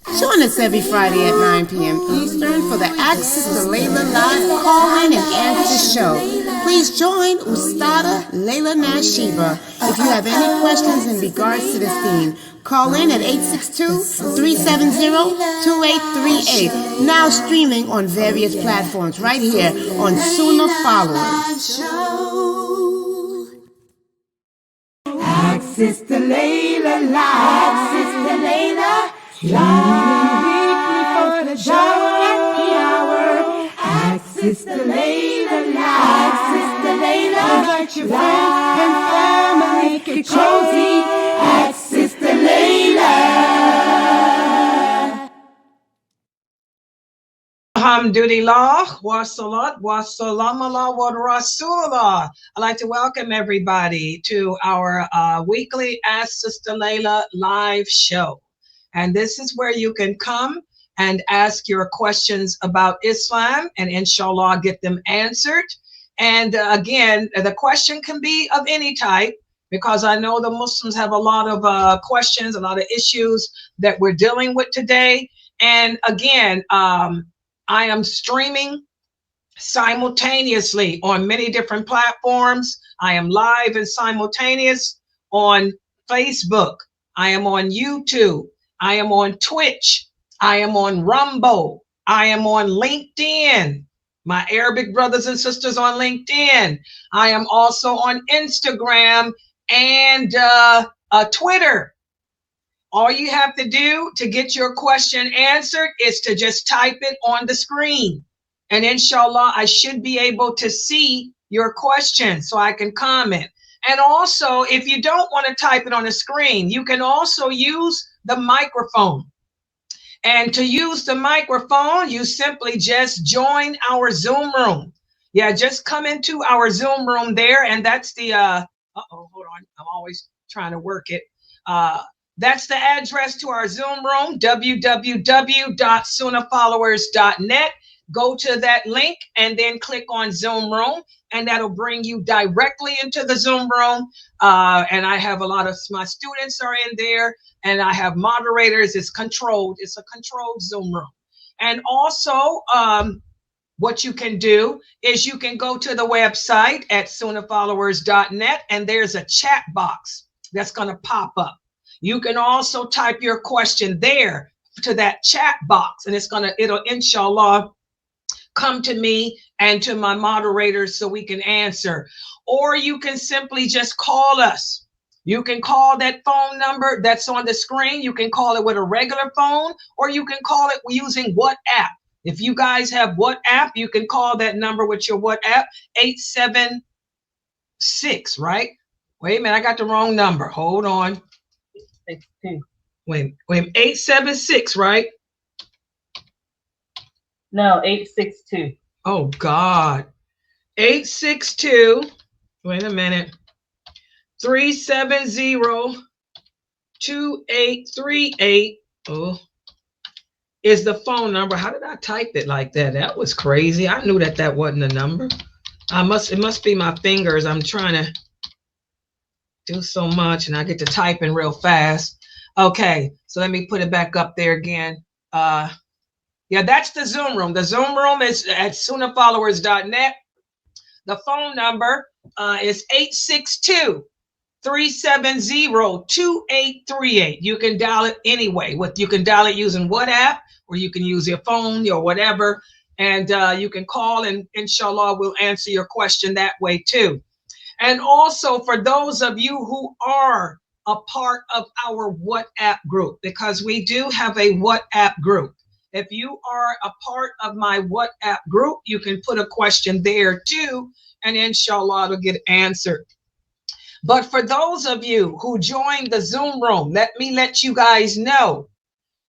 Join us every Friday at 9 p.m. Eastern for the Ask Sis Laila live call-in and answer show. Please join Ustada Laila Nasheeba. If you have any questions in regards to this theme, call in at 862-370-2838. Now streaming on various platforms right here on Sunnahfollowers. Ask Sis Laila live. Sis Laila live. Weekly for the show at the hour. Ask Sis Laila live. Sis Laila. Invite your friends and family. Get cozy. Ask Sis Laila. Alhamdulillah, wa salat, wa salam ala wa rasulullah. I'd like to welcome everybody to our weekly Ask Sister Laila live show. And this is where you can come and ask your questions about Islam and inshallah get them answered. And again, the question can be of any type because I know the Muslims have a lot of questions, a lot of issues that we're dealing with today. And again, I am streaming simultaneously on many different platforms. I am live and simultaneous on Facebook. I am on YouTube. I am on Twitch. I am on Rumble. I am on LinkedIn. My Arabic brothers and sisters on LinkedIn. I am also on Instagram and Twitter. All you have to do to get your question answered is to just type it on the screen. And inshallah, I should be able to see your question so I can comment. And also, if you don't want to type it on the screen, you can also use the microphone. And to use the microphone, you simply just join our Zoom room. Yeah, just come into our Zoom room there. And that's the, hold on. I'm always trying to work it. That's the address to our Zoom room, www.sunnahfollowers.net. Go to that link and then click on Zoom room, and that'll bring you directly into the Zoom room. And I have a lot of my students are in there, and I have moderators. It's controlled. It's a controlled Zoom room. And also, what you can do is you can go to the website at sunnahfollowers.net, and there's a chat box that's going to pop up. You can also type your question there to that chat box, and it'll inshallah come to me and to my moderators so we can answer. Or you can simply just call us. You can call that phone number that's on the screen. You can call it with a regular phone, or you can call it using WhatsApp. If you guys have WhatsApp, you can call that number with your WhatsApp, 876, right? Wait a minute, I got the wrong number. Hold on. Wait, 876, right? No, 862. Oh God. 862. Wait a minute. 370-2838. Oh, is the phone number. How did I type it like that? That was crazy. I knew that wasn't the number. It must be my fingers. I'm trying to do so much and I get to typing real fast. Okay, so let me put it back up there again. Yeah, that's the Zoom room. The Zoom room is at sunnahfollowers.net. The phone number is 862-370-2838. You can dial it anyway. You can dial it using WhatsApp, or you can use your phone or whatever. And you can call, and inshallah, we'll answer your question that way too. And also for those of you who are a part of our WhatsApp group, because we do have a WhatsApp group. If you are a part of my WhatsApp group, you can put a question there too, and inshallah it'll get answered. But for those of you who joined the Zoom room, let me let you guys know,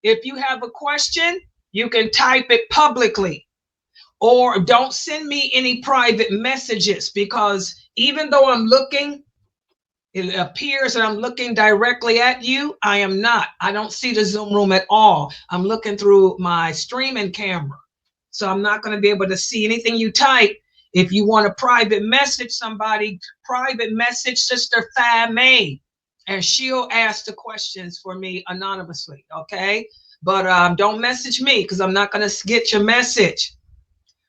if you have a question, you can type it publicly, or don't send me any private messages, because even though I'm looking, it appears that I'm looking directly at you. I am not. I don't see the Zoom room at all. I'm looking through my streaming camera. So I'm not going to be able to see anything you type. If you want to private message somebody, private message Sister Fame and she'll ask the questions for me anonymously. Okay. But don't message me because I'm not going to get your message.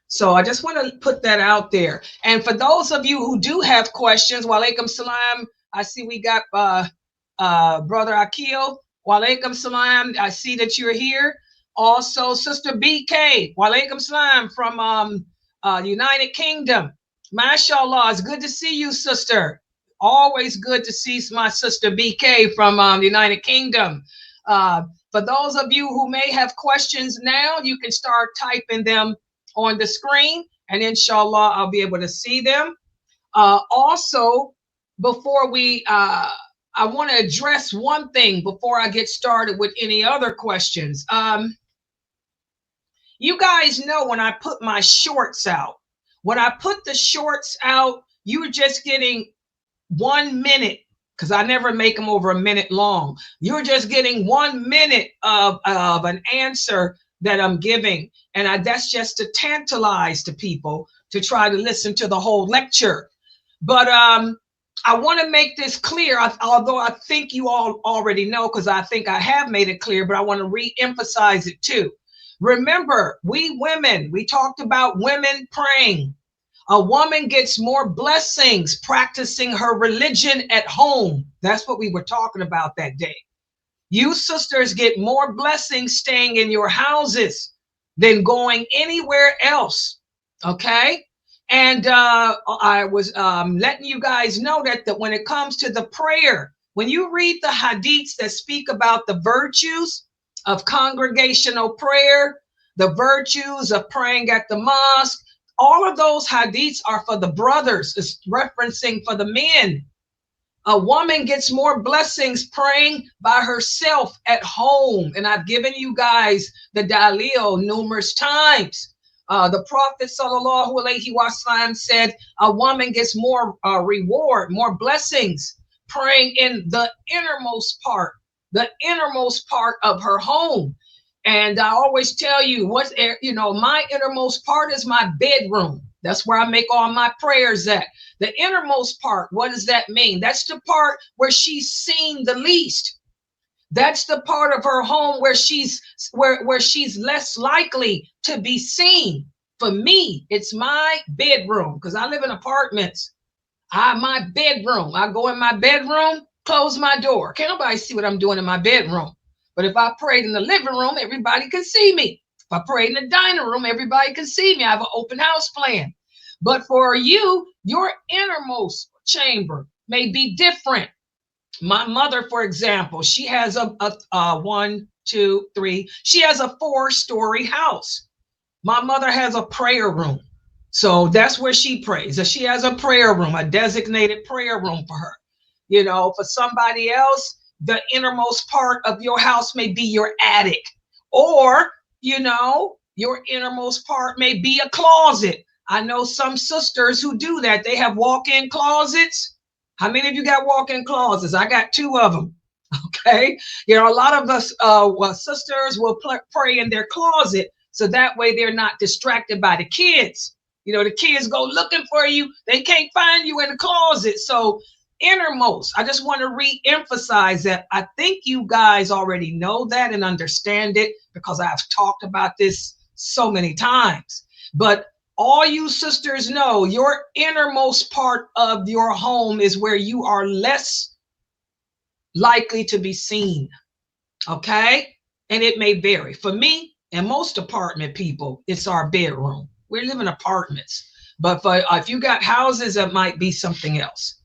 So I just want to put that out there. And for those of you who do have questions, walaikum salam. I see we got Brother Akil. Walaikum salam. I see that you're here. Also, Sister BK. Walaikum salam from United Kingdom. MashaAllah. It's good to see you, sister. Always good to see my sister BK from United Kingdom. For those of you who may have questions now, you can start typing them on the screen, and inshallah I'll be able to see them. Also, before we I want to address one thing before I get started with any other questions. You guys know when I put my shorts out, when I put the shorts out, you're just getting 1 minute, because I never make them over a minute long. You're just getting 1 minute of an answer that I'm giving. And that's just to tantalize the people to try to listen to the whole lecture. But I want to make this clear, although I think you all already know, because I think I have made it clear, but I want to re-emphasize it too. Remember, we women, we talked about women praying. A woman gets more blessings practicing her religion at home. That's what we were talking about that day. You sisters get more blessings staying in your houses than going anywhere else. Okay. And I was letting you guys know that when it comes to the prayer, when you read the hadiths that speak about the virtues of congregational prayer, the virtues of praying at the mosque, all of those hadiths are for the brothers. It's referencing for the men. A woman gets more blessings praying by herself at home. And I've given you guys the dalil numerous times. The Prophet sallallahu alaihi wasallam said a woman gets more reward, more blessings praying in the innermost part of her home. And I always tell you, my innermost part is my bedroom. That's where I make all my prayers at. The innermost part, what does that mean? That's the part where she's seen the least. That's the part of her home where she's less likely to be seen. For me, it's my bedroom, because I live in apartments. My bedroom. I go in my bedroom, close my door. Can't nobody see what I'm doing in my bedroom. But if I prayed in the living room, everybody can see me. If I prayed in the dining room, everybody can see me. I have an open house plan. But for you, your innermost chamber may be different. My mother, for example, she has a 1, 2, 3. She has a 4-story house. My mother has a prayer room. So that's where she prays. She has a prayer room, a designated prayer room for her. For somebody else, the innermost part of your house may be your attic, or, your innermost part may be a closet. I know some sisters who do that. They have walk-in closets. How many of you got walk-in closets? I got 2 of them. Okay. A lot of us sisters will pray in their closet. So that way they're not distracted by the kids. The kids go looking for you. They can't find you in the closet. So innermost, I just want to re-emphasize that. I think you guys already know that and understand it, because I've talked about this so many times. But all you sisters know, your innermost part of your home is where you are less likely to be seen. Okay. And it may vary. For me and most apartment people, it's our bedroom. We live in apartments. But if you got houses, it might be something else.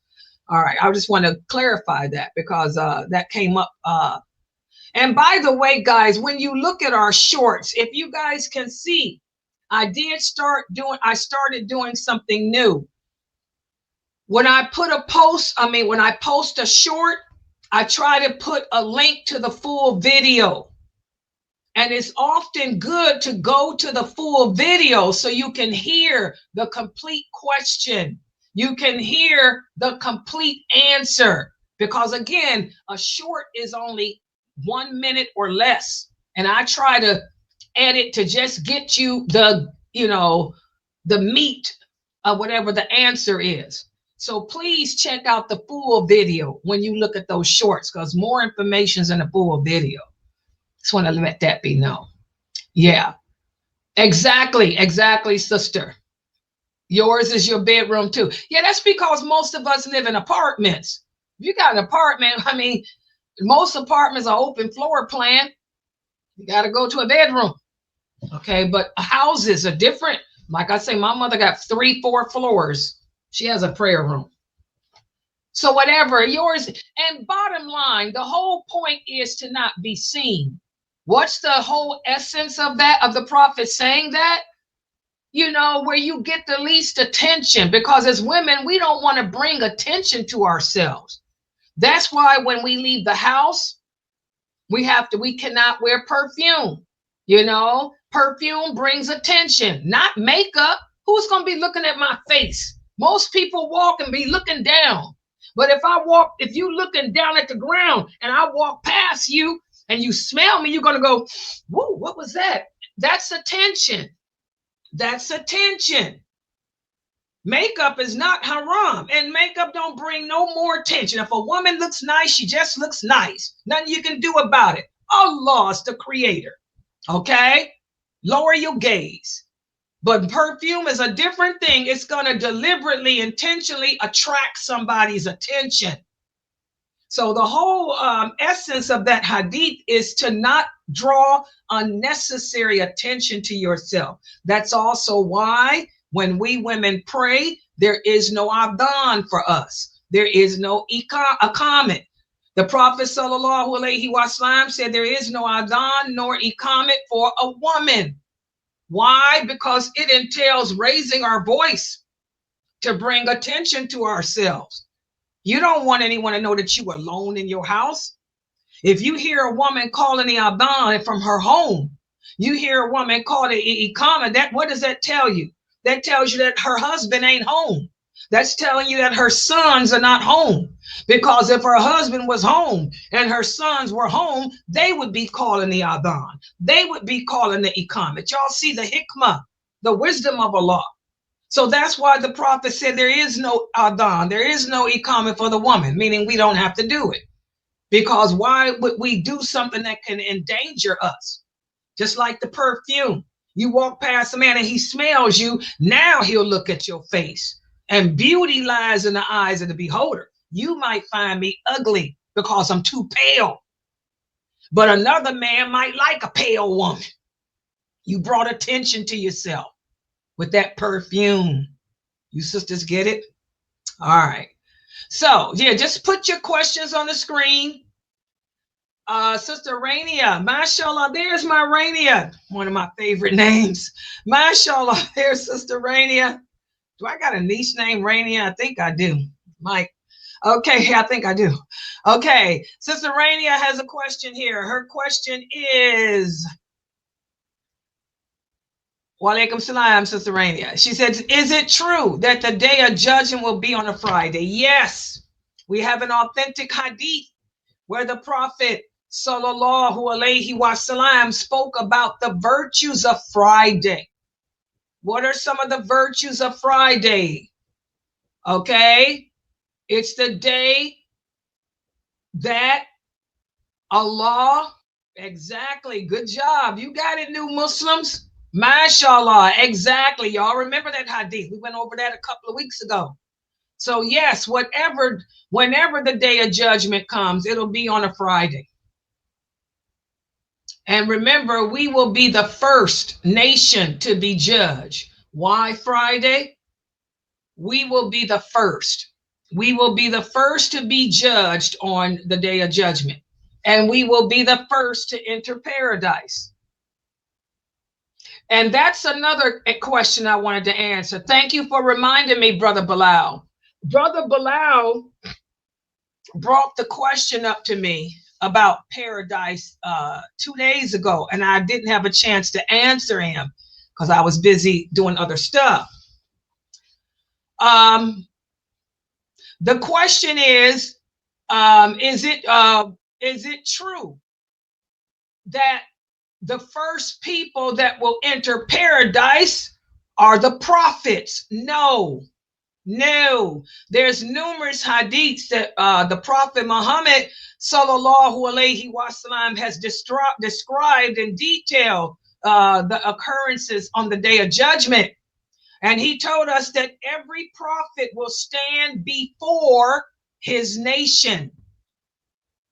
All right. I just want to clarify that, because that came up. And by the way, guys, when you look at our shorts, if you guys can see, I started doing something new. When I when I post a short, I try to put a link to the full video. And it's often good to go to the full video so you can hear the complete question. You can hear the complete answer, because again, a short is only 1 minute or less. And I try to edit to just get you the meat of whatever the answer is. So please check out the full video when you look at those shorts, because more information is in the full video. Just want to let that be known. Yeah, exactly, sister. Yours is your bedroom too. Yeah, that's because most of us live in apartments. If you got an apartment, I mean, most apartments are open floor plan. You got to go to a bedroom. Okay, but houses are different. Like I say, my mother got 3-4 floors. She has a prayer room. So whatever yours, and bottom line, the whole point is to not be seen. What's the whole essence of that, of the prophet saying that? You know, where you get the least attention, because as women, we don't want to bring attention to ourselves. That's why when we leave the house, we cannot wear perfume. You know, perfume brings attention, not makeup. Who's going to be looking at my face? Most people walk and be looking down. But if you looking down at the ground and I walk past you and you smell me, you're going to go, whoa, what was that? That's attention. That's attention. Makeup is not haram, and makeup don't bring no more attention. If a woman looks nice, she just looks nice. Nothing you can do about it. Allah is the creator. Okay? Lower your gaze. But perfume is a different thing. It's going to deliberately, intentionally attract somebody's attention. So the whole essence of that hadith is to not draw unnecessary attention to yourself. That's also why when we women pray, there is no adhan for us. There is no iqamet. The Prophet sallallahu alaihi wasallam said there is no adhan nor iqamet for a woman. Why? Because it entails raising our voice to bring attention to ourselves. You don't want anyone to know that you are alone in your house. If you hear a woman calling the adhan from her home, you hear a woman call the iqamah, what does that tell you? That tells you that her husband ain't home. That's telling you that her sons are not home. Because if her husband was home and her sons were home, they would be calling the adhan. They would be calling the iqamah. Y'all see the hikmah, the wisdom of Allah. So that's why the Prophet said there is no adhan, there is no iqamah for the woman, meaning we don't have to do it. Because why would we do something that can endanger us? Just like the perfume. You walk past a man and he smells you, now he'll look at your face. And beauty lies in the eyes of the beholder. You might find me ugly because I'm too pale. But another man might like a pale woman. You brought attention to yourself with that perfume. You sisters get it? All right. So, yeah, just put your questions on the screen. Sister Rainia, mashallah, there's my Rainia, one of my favorite names. Mashallah, there's Sister Rainia. Do I got a niece named Rainia? I think I do. Mike. Okay, I think I do. Okay, Sister Rainia has a question here. Her question is, Walaikum salam, Sister Rainia. She says, is it true that the day of judgment will be on a Friday? Yes, we have an authentic hadith where the Prophet sallallahu alaihi wasallam spoke about the virtues of Friday. What are some of the virtues of Friday? Okay, it's the day that Allah, exactly, good job. You got it, new Muslims. Mashallah, exactly. Y'all remember that hadith? We went over that a couple of weeks ago. So yes, whenever the day of judgment comes, it'll be on a Friday. And remember, we will be the first nation to be judged. Why Friday? We will be the first. We will be the first to be judged on the day of judgment. And we will be the first to enter paradise. And that's another question I wanted to answer. Thank you for reminding me, Brother Bilal. Brother Bilal brought the question up to me about paradise 2 days ago, and I didn't have a chance to answer him because I was busy doing other stuff. The question is it true that the first people that will enter paradise are the prophets? No, No, there's numerous hadiths that the Prophet Muhammad sallallahu alaihi wasallam has described in detail the occurrences on the day of judgment. And he told us that every prophet will stand before his nation.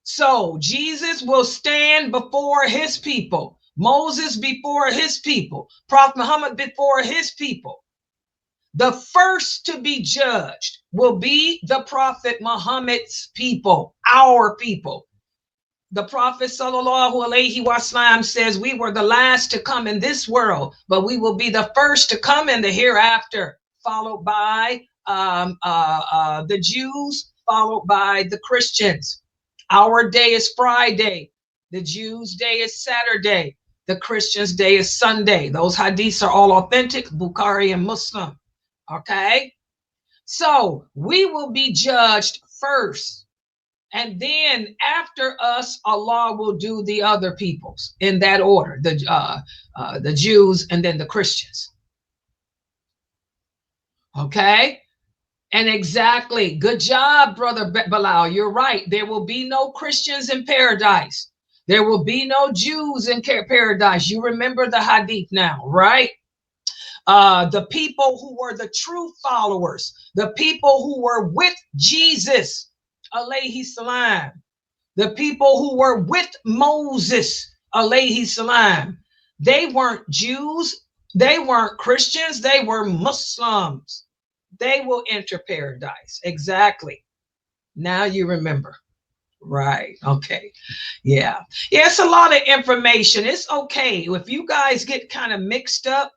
So Jesus will stand before his people, Moses before his people, Prophet Muhammad before his people. The first to be judged will be the Prophet Muhammad's people, our people. The Prophet sallallahu alaihi wasallam says we were the last to come in this world, but we will be the first to come in the hereafter, followed by the Jews, followed by the Christians. Our day is Friday. The Jews' day is Saturday. The Christians' day is Sunday. Those hadiths are all authentic, Bukhari and Muslim. Okay? So we will be judged first. And then after us, Allah will do the other peoples in that order, the Jews and then the Christians. Okay? And exactly. Good job, Brother Bilal. You're right. There will be no Christians in paradise. There will be no Jews in paradise. You remember the hadith now, right? The people who were the true followers, the people who were with Jesus, alayhi salam, the people who were with Moses, alayhi salam, they weren't Jews, they weren't Christians, they were Muslims. They will enter paradise. Exactly. Now you remember. Right. Okay. Yeah. Yeah, it's a lot of information. It's okay. If you guys get kind of mixed up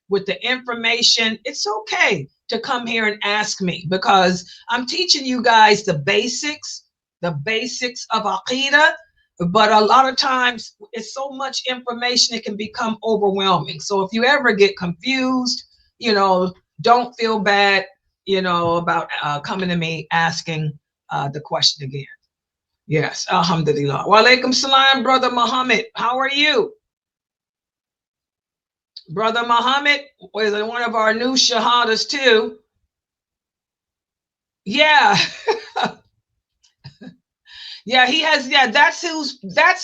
with the information, it's okay to come here and ask me, because I'm teaching you guys the basics of Aqidah. But a lot of times it's so much information, it can become overwhelming. So if you ever get confused, don't feel bad, about coming to me asking the question again. Yes, alhamdulillah. Wa alaikum salam, Brother Muhammad. How are you? Brother Muhammad was one of our new shahadas too. Yeah. Yeah, he has. Yeah, that's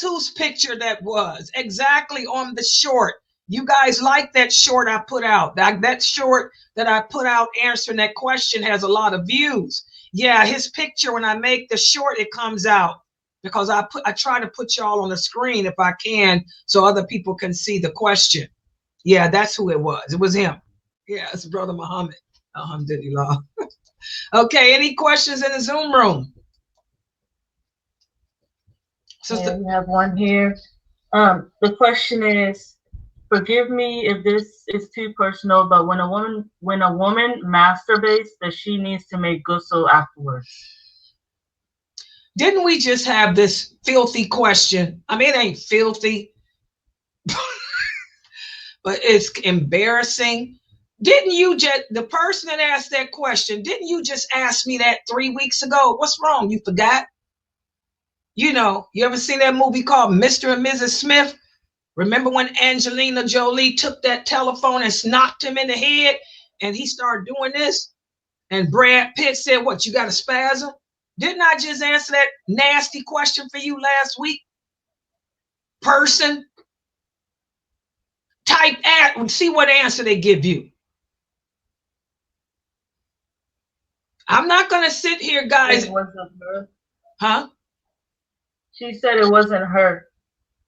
whose picture that was. Exactly, on the short. You guys like that short I put out. That short that I put out answering that question has a lot of views. Yeah, his picture, when I make the short, it comes out, because I try to put y'all on the screen if I can, so other people can see the question. Yeah, that's who it was. It was him. Yeah, it's Brother Muhammad. Alhamdulillah. Okay, any questions in the Zoom room? Yeah, we have one here. The question is, forgive me if this is too personal, but when a woman masturbates, does she needs to make ghusl afterwards? Didn't we just have this filthy question? I mean, it ain't filthy, but it's embarrassing. Didn't you just, the person that asked that question, didn't you just ask me that 3 weeks ago? What's wrong? You forgot? You ever seen that movie called Mr. and Mrs. Smith? Remember when Angelina Jolie took that telephone and knocked him in the head and he started doing this? And Brad Pitt said, what, you got a spasm? Didn't I just answer that nasty question for you last week? Person, type at and see what answer they give you. I'm not going to sit here, guys. It wasn't her. Huh? She said it wasn't her.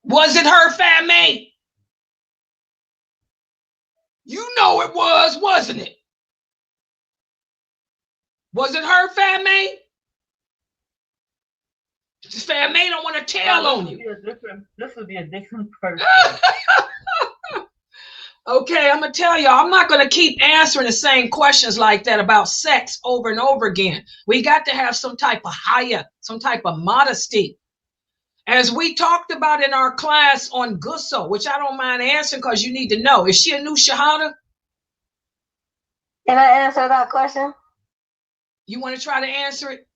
Was it her, Fatma? You know it was, wasn't it? Was it her, Fatma? Fatma don't want to tell on you. This would be a different person. Okay, I'm going to tell you, I'm not going to keep answering the same questions like that about sex over and over again. We got to have some type of haya, some type of modesty. As we talked about in our class on ghusl, which I don't mind answering because you need to know. Is she a new shahada? Can I answer that question? You want to try to answer it?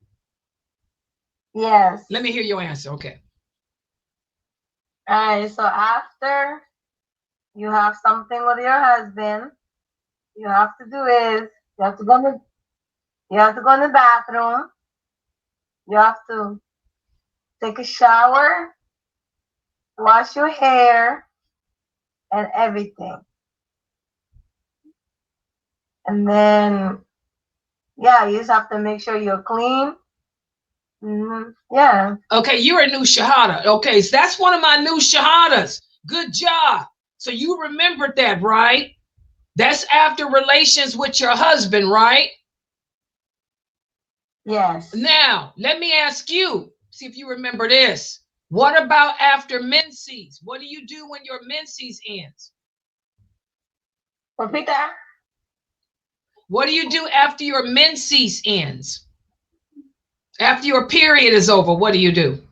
Yes. Let me hear your answer. Okay. All right. So after you have something with your husband, you have to do is you have to go You have to go in the bathroom. You have to take a shower, wash your hair, and everything. And then, yeah, you just have to make sure you're clean. Yeah. Okay, you're a new Shahada. Okay, so that's one of my new Shahadas. Good job. So you remembered that, right? That's after relations with your husband, right? Yes. Now, let me ask you, see if you remember this. What about after menses? What do you do when your menses ends? Repeat that. What do you do after your menses ends? After your period is over, what do you do?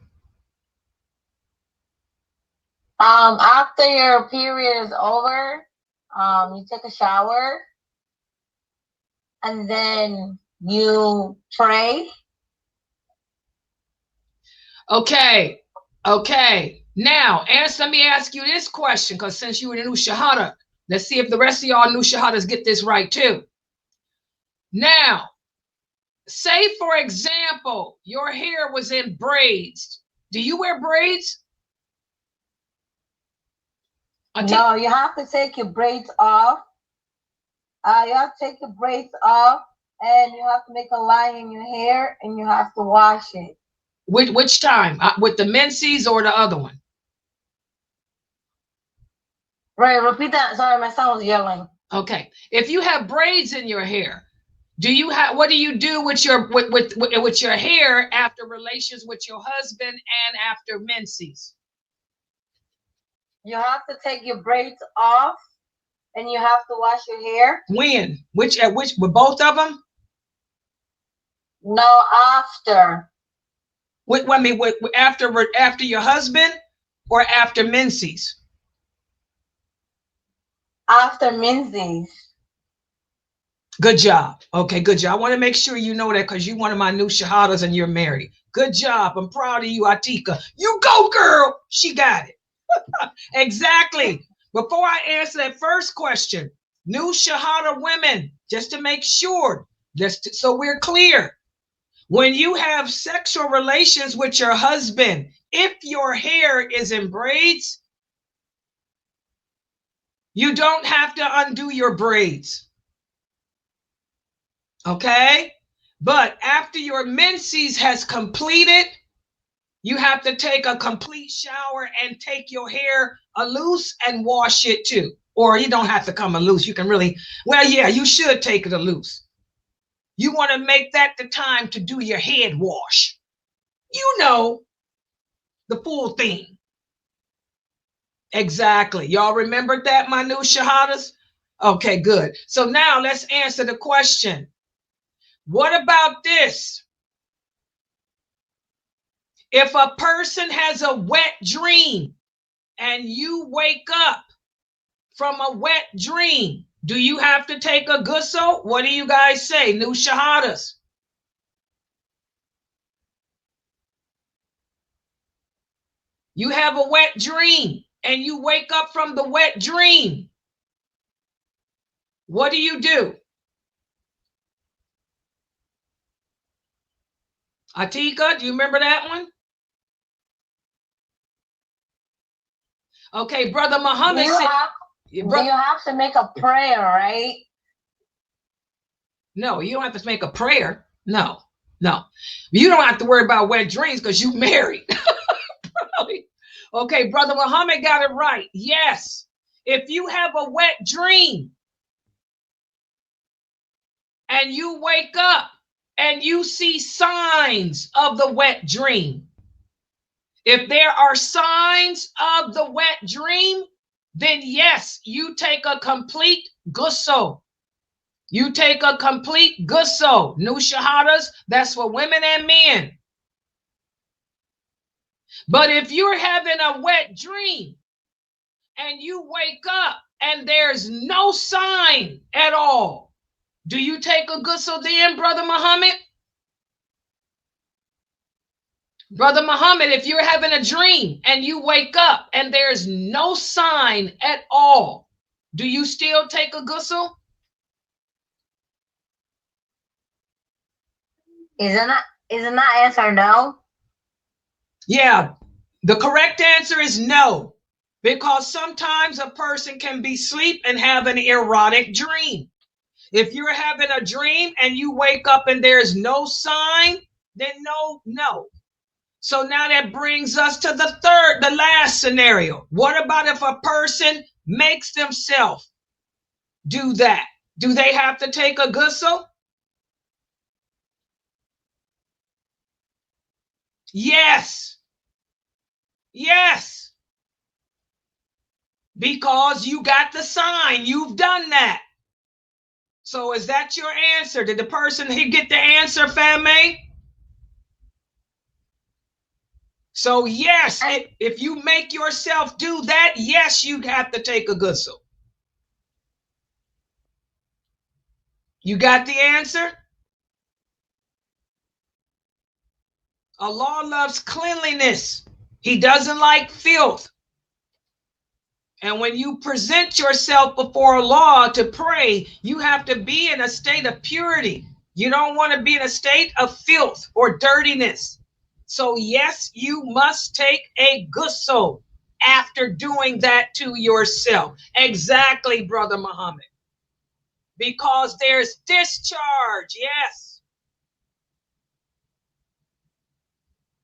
After your period is over, you take a shower, and then you pray. Okay. Now, let me ask you this question, because since you were the new Shahada, let's see if the rest of y'all new Shahadas get this right too. Now, say for example, your hair was in braids. Do you wear braids? No, you have to take your braids off. You have to take your braids off, and you have to make a line in your hair, and you have to wash it. Which time? With the menses or the other one? Right, repeat that. Sorry, my son was yelling. Okay. If you have braids in your hair, what do you do with your hair after relations with your husband and after menses? You have to take your braids off, and you have to wash your hair. When? With both of them? No, after. After your husband or after menses? After menses. Good job. Okay, good job. I want to make sure you know that because you're one of my new Shahadas and you're married. Good job. I'm proud of you, Atika. You go, girl. She got it. Exactly. Before I answer that first question, new Shahada women, just to make sure, so we're clear. When you have sexual relations with your husband, if your hair is in braids, you don't have to undo your braids. Okay? But after your menses has completed, you have to take a complete shower and take your hair loose and wash it too. Or you don't have to come loose. You can really, well, yeah, you should take it loose. You want to make that the time to do your head wash. You know, the full thing. Exactly. Y'all remembered that, my new Shahadas? Okay, good. So now let's answer the question. What about this? If a person has a wet dream and you wake up from a wet dream, do you have to take a ghusl? What do you guys say, new Shahadas? You have a wet dream and you wake up from the wet dream. What do you do? Atika, do you remember that one? Okay, Brother Muhammad said, do you have to make a prayer, right? No, you don't have to make a prayer. No. You don't have to worry about wet dreams because you married. Okay, Brother Muhammad got it right. Yes. If you have a wet dream and you wake up and you see signs of the wet dream, if there are signs of the wet dream, then yes, you take a complete ghusl. You take a complete ghusl. New Shahadas, that's for women and men. But if you're having a wet dream and you wake up and there's no sign at all, do you take a ghusl then, Brother Muhammad? Brother Muhammad, if you're having a dream and you wake up and there's no sign at all, do you still take a ghusl? Isn't that answer no? Yeah, the correct answer is no, because sometimes a person can be asleep and have an erotic dream. If you're having a dream and you wake up and there's no sign, then no. So now that brings us to the last scenario. What about if a person makes themselves do that? Do they have to take a ghusl? Yes. Yes. Because you got the sign. You've done that. So is that your answer? Did the person get the answer, Fame? So yes, if you make yourself do that, yes, you have to take a ghusl. You got the answer? Allah loves cleanliness. He doesn't like filth. And when you present yourself before Allah to pray, you have to be in a state of purity. You don't want to be in a state of filth or dirtiness. So yes, you must take a ghusl after doing that to yourself. Exactly, Brother Muhammad. Because there's discharge. Yes.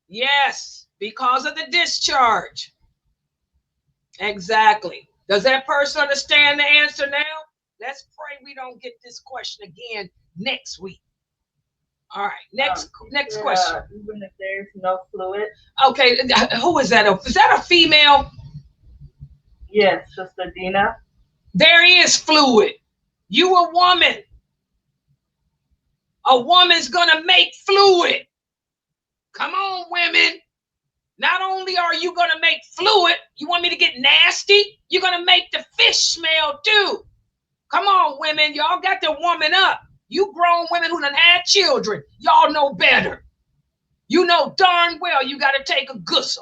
Yes, because of the discharge. Exactly. Does that person understand the answer now? Let's pray we don't get this question again next week. All right, next question. Even if there's no fluid. Okay, who is that? Is that a female? Yes, Sister Dina. There is fluid. You a woman. A woman's gonna make fluid. Come on, women. Not only are you going to make fluid, you want me to get nasty? You're going to make the fish smell too. Come on, women. Y'all got to woman up. You grown women who done had children. Y'all know better. You know darn well you got to take a ghusl.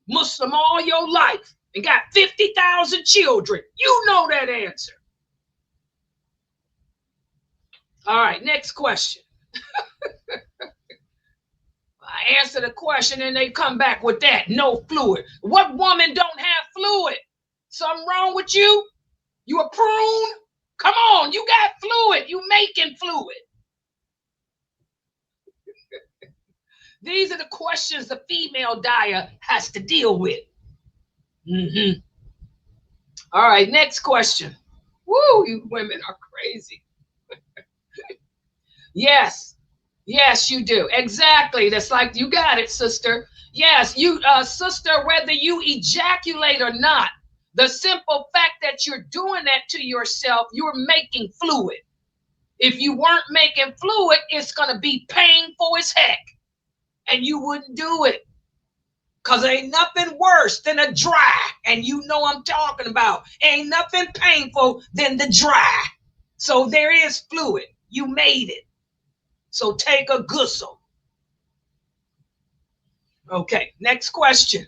Muslim all your life and got 50,000 children. You know that answer. All right, next question. I answer the question and they come back with that. No fluid. What woman don't have fluid? Something wrong with you? You a prune? Come on, you got fluid. You making fluid. These are the questions the female dyer has to deal with. All right, next question. Woo, you women are crazy. Yes. Yes, you do. Exactly. That's like, you got it, sister. Yes, you, sister, whether you ejaculate or not, the simple fact that you're doing that to yourself, you're making fluid. If you weren't making fluid, it's going to be painful as heck. And you wouldn't do it. Because ain't nothing worse than a dry. And you know I'm talking about. Ain't nothing painful than the dry. So there is fluid. You made it. So take a ghusl. Okay, next question.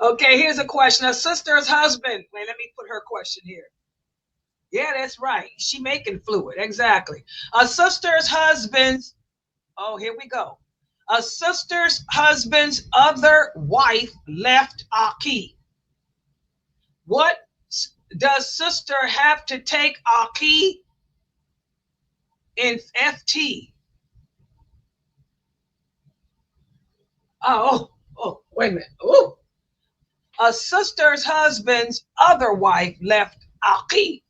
Okay, here's a question. A sister's husband. Wait, let me put her question here. Yeah, that's right. She making fluid. Exactly. A sister's husband's. Oh, here we go. A sister's husband's other wife left Aki. What does sister have to take Aki in FT? Oh, wait a minute. Oh. A sister's husband's other wife left Aki.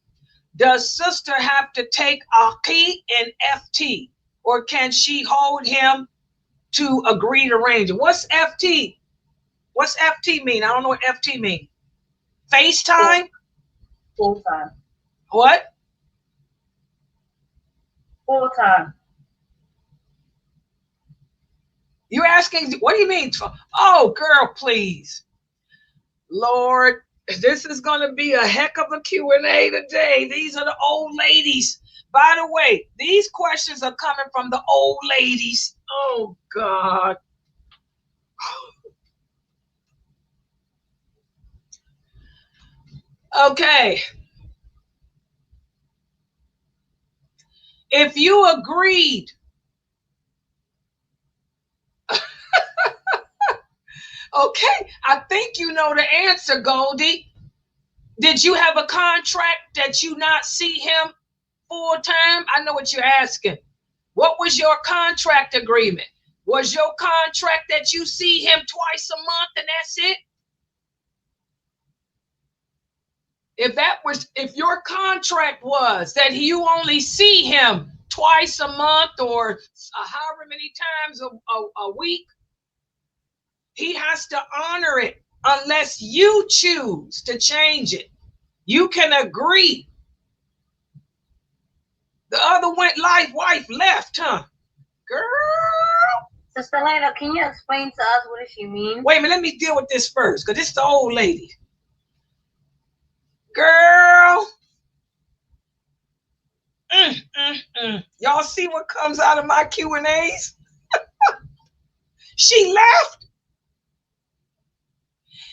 Does sister have to take Aki in FT? Or can she hold him to agreed arrangement? What's FT? What's FT mean? I don't know what FT mean. FaceTime? Full time. What? Full time. You're asking, what do you mean? Oh, girl, please. Lord, this is going to be a heck of a Q&A today. These are the old ladies. By the way, these questions are coming from the old ladies. Oh, God. Okay. If you agreed, okay, I think you know the answer, Goldie. Did you have a contract that you not see him full time? I know what you're asking. What was your contract agreement? Was your contract that you see him twice a month and that's it? If your contract was that you only see him twice a month or however many times a week, he has to honor it unless you choose to change it. You can agree. The other wife left, huh? Girl. Sister Laila, can you explain to us what does she mean? Wait a minute, let me deal with this first, because this is the old lady. Girl. Y'all see what comes out of my Q&As? She left.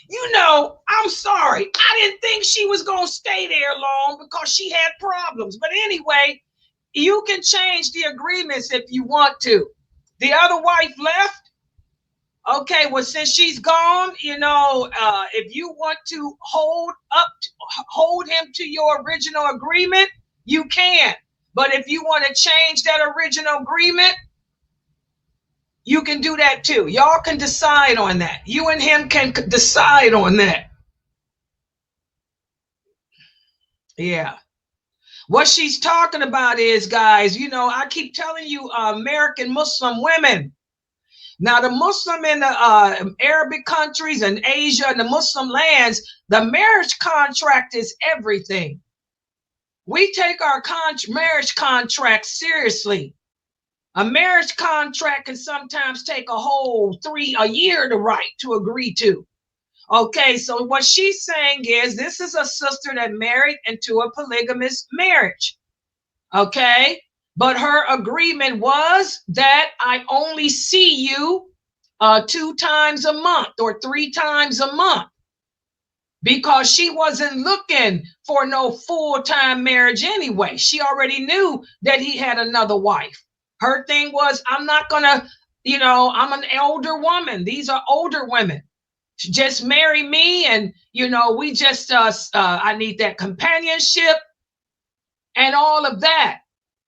You know, I'm sorry. I didn't think she was going to stay there long because she had problems. But anyway, you can change the agreements if you want to. The other wife left. Okay, well, since she's gone, you know, if you want to hold him to your original agreement, you can. But if you want to change that original agreement, you can do that too. Y'all can decide on that. You and him can decide on that. Yeah. What she's talking about is, guys, you know, I keep telling you, American Muslim women. Now, the Muslim in the Arabic countries and Asia and the Muslim lands, the marriage contract is everything. We take our marriage contract seriously. A marriage contract can sometimes take a year to write, to agree to. Okay, so what she's saying is this is a sister that married into a polygamous marriage. Okay, but her agreement was that I only see you 2 times a month or 3 times a month, because she wasn't looking for no full-time marriage anyway. She already knew that he had another wife. Her thing was, I'm not gonna, you know, I'm an older woman. These are older women. Just marry me, and you know, we just I need that companionship and all of that.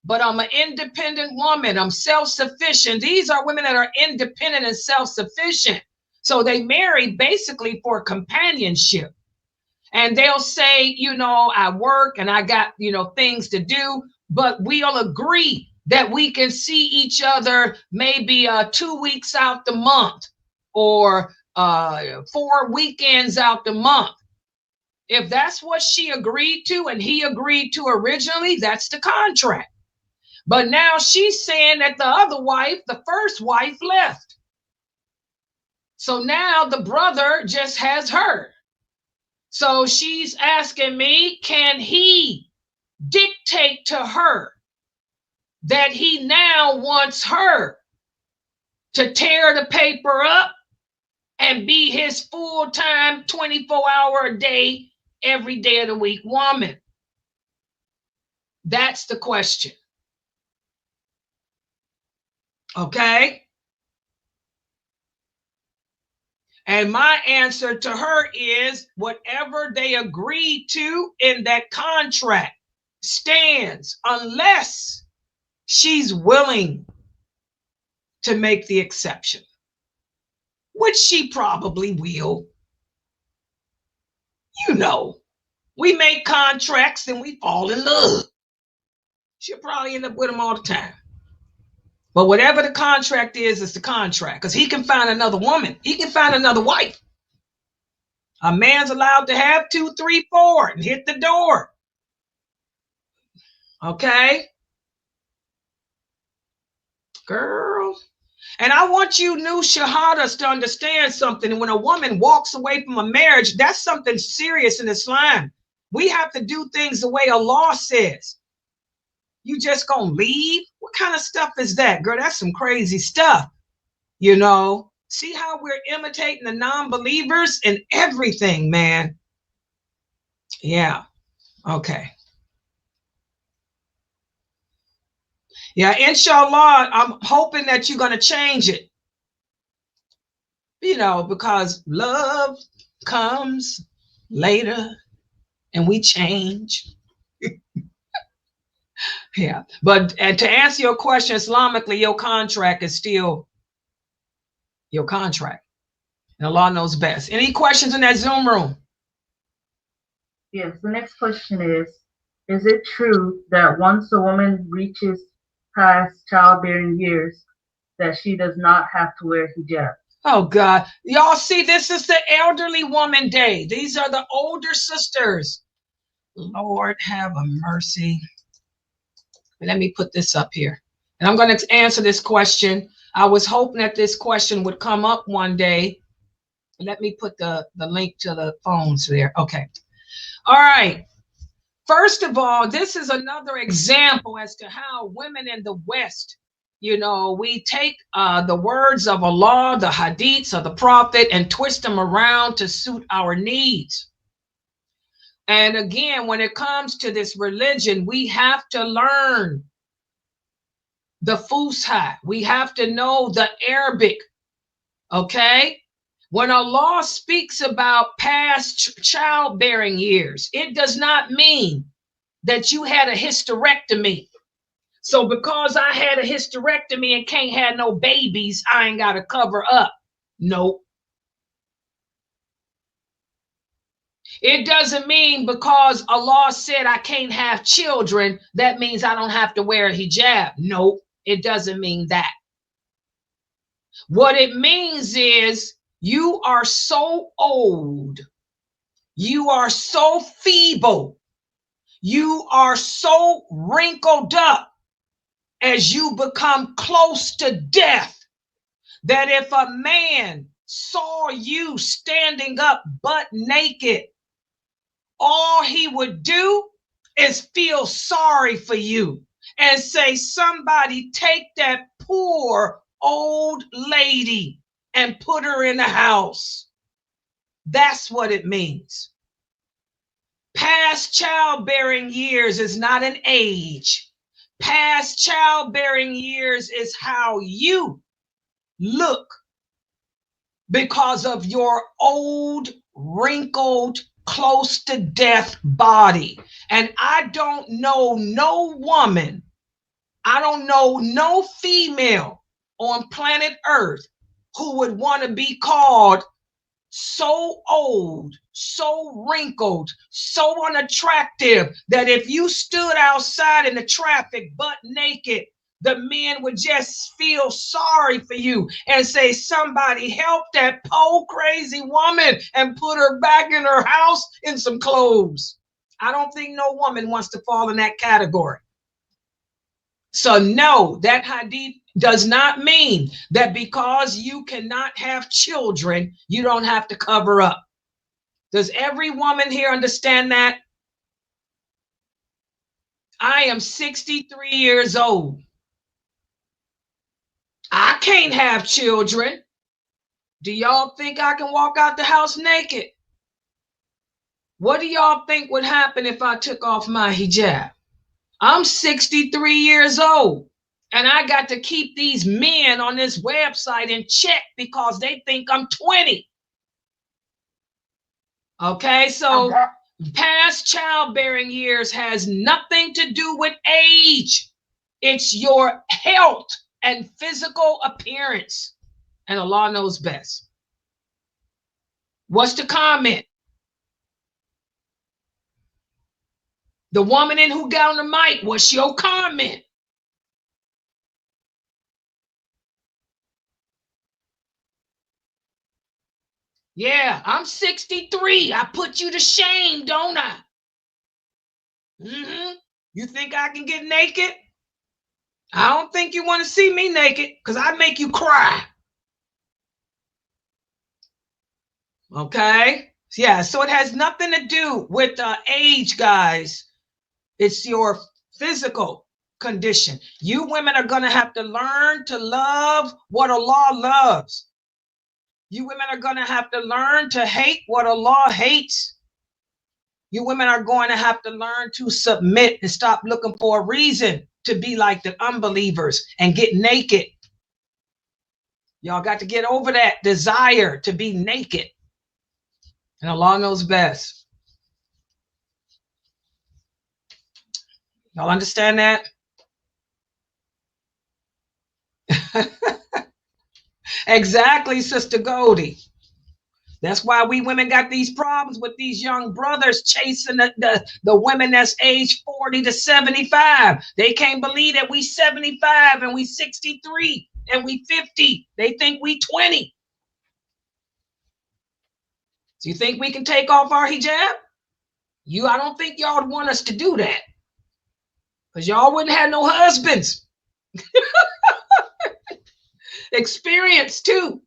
But I'm an independent woman. I'm self-sufficient. These are women that are independent and self-sufficient. So they marry basically for companionship. And they'll say, you know, I work and I got, you know, things to do, but we'll agree that we can see each other maybe 2 weeks out the month or 4 weekends out the month. If that's what she agreed to and he agreed to originally, that's the contract. But now she's saying that the other wife, the first wife, left. So now the brother just has her. So she's asking me, can he dictate to her that he now wants her to tear the paper up and be his full-time 24-hour a day, every day of the week woman? That's the question. Okay? And my answer to her is whatever they agreed to in that contract stands, unless she's willing to make the exception, which she probably will. You know, we make contracts and we fall in love. She'll probably end up with them all the time. But whatever the contract is, it's the contract. Because he can find another woman. He can find another wife. A man's allowed to have 2, 3, 4 and hit the door. Okay? Girl. And I want you new shahadas to understand something. When a woman walks away from a marriage, that's something serious in Islam. We have to do things the way Allah says. You just gonna leave? What kind of stuff is that, girl? That's some crazy stuff. You know, see how we're imitating the non-believers in everything, man. Yeah. Okay. Yeah, inshallah, I'm hoping that you're going to change it. You know, because love comes later and we change. Yeah. But to answer your question, Islamically, your contract is still your contract. And Allah knows best. Any questions in that Zoom room? Yes, the next question is it true that once a woman reaches past childbearing years, that she does not have to wear hijab? Oh God, y'all see, this is the elderly woman day. These are the older sisters. Lord have a mercy. Let me put this up here. And I'm going to answer this question. I was hoping that this question would come up one day. Let me put the link to the phones there. Okay. All right. First of all, this is another example as to how women in the West, you know, we take the words of Allah, the hadiths of the Prophet, and twist them around to suit our needs. And again, when it comes to this religion, we have to learn the Fusha. We have to know the Arabic. Okay? When Allah speaks about past childbearing years, it does not mean that you had a hysterectomy. So because I had a hysterectomy and can't have no babies, I ain't got to cover up. Nope. It doesn't mean because Allah said I can't have children, that means I don't have to wear a hijab. Nope, it doesn't mean that. What it means is you are so old, you are so feeble, you are so wrinkled up as you become close to death, that if a man saw you standing up butt naked, all he would do is feel sorry for you and say, somebody take that poor old lady and put her in the house. That's what it means. Past childbearing years is not an age. Past childbearing years is how you look because of your old, wrinkled, close to death body. And I don't know no woman, I don't know no female on planet Earth who would want to be called so old, so wrinkled, so unattractive that if you stood outside in the traffic butt naked, the men would just feel sorry for you and say, somebody help that poor crazy woman and put her back in her house in some clothes. I don't think no woman wants to fall in that category. So no, that hadith does not mean that because you cannot have children, you don't have to cover up. Does every woman here understand that? I am 63 years old. I can't have children. Do y'all think I can walk out the house naked? What do y'all think would happen if I took off my hijab? I'm 63 years old. And I got to keep these men on this website in check because they think I'm 20. Okay, so past childbearing years has nothing to do with age. It's your health and physical appearance. And Allah knows best. What's the comment? The woman in who got on the mic, what's your comment? Yeah, I'm 63. I put you to shame, don't I? You think I can get naked? I don't think you want to see me naked because I make you cry. Okay? Yeah, so it has nothing to do with age, guys. It's your physical condition. You women are going to have to learn to love what Allah loves. You women are going to have to learn to hate what Allah hates. You women are going to have to learn to submit and stop looking for a reason to be like the unbelievers and get naked. Y'all got to get over that desire to be naked. And Allah knows best. Y'all understand that? Exactly, Sister Goldie. That's why we women got these problems with these young brothers chasing the women that's age 40 to 75. They can't believe that we 75 and we 63 and we 50. They think we 20. Do you think we can take off our hijab? I don't think y'all would want us to do that. Because y'all wouldn't have no husbands. Experience too.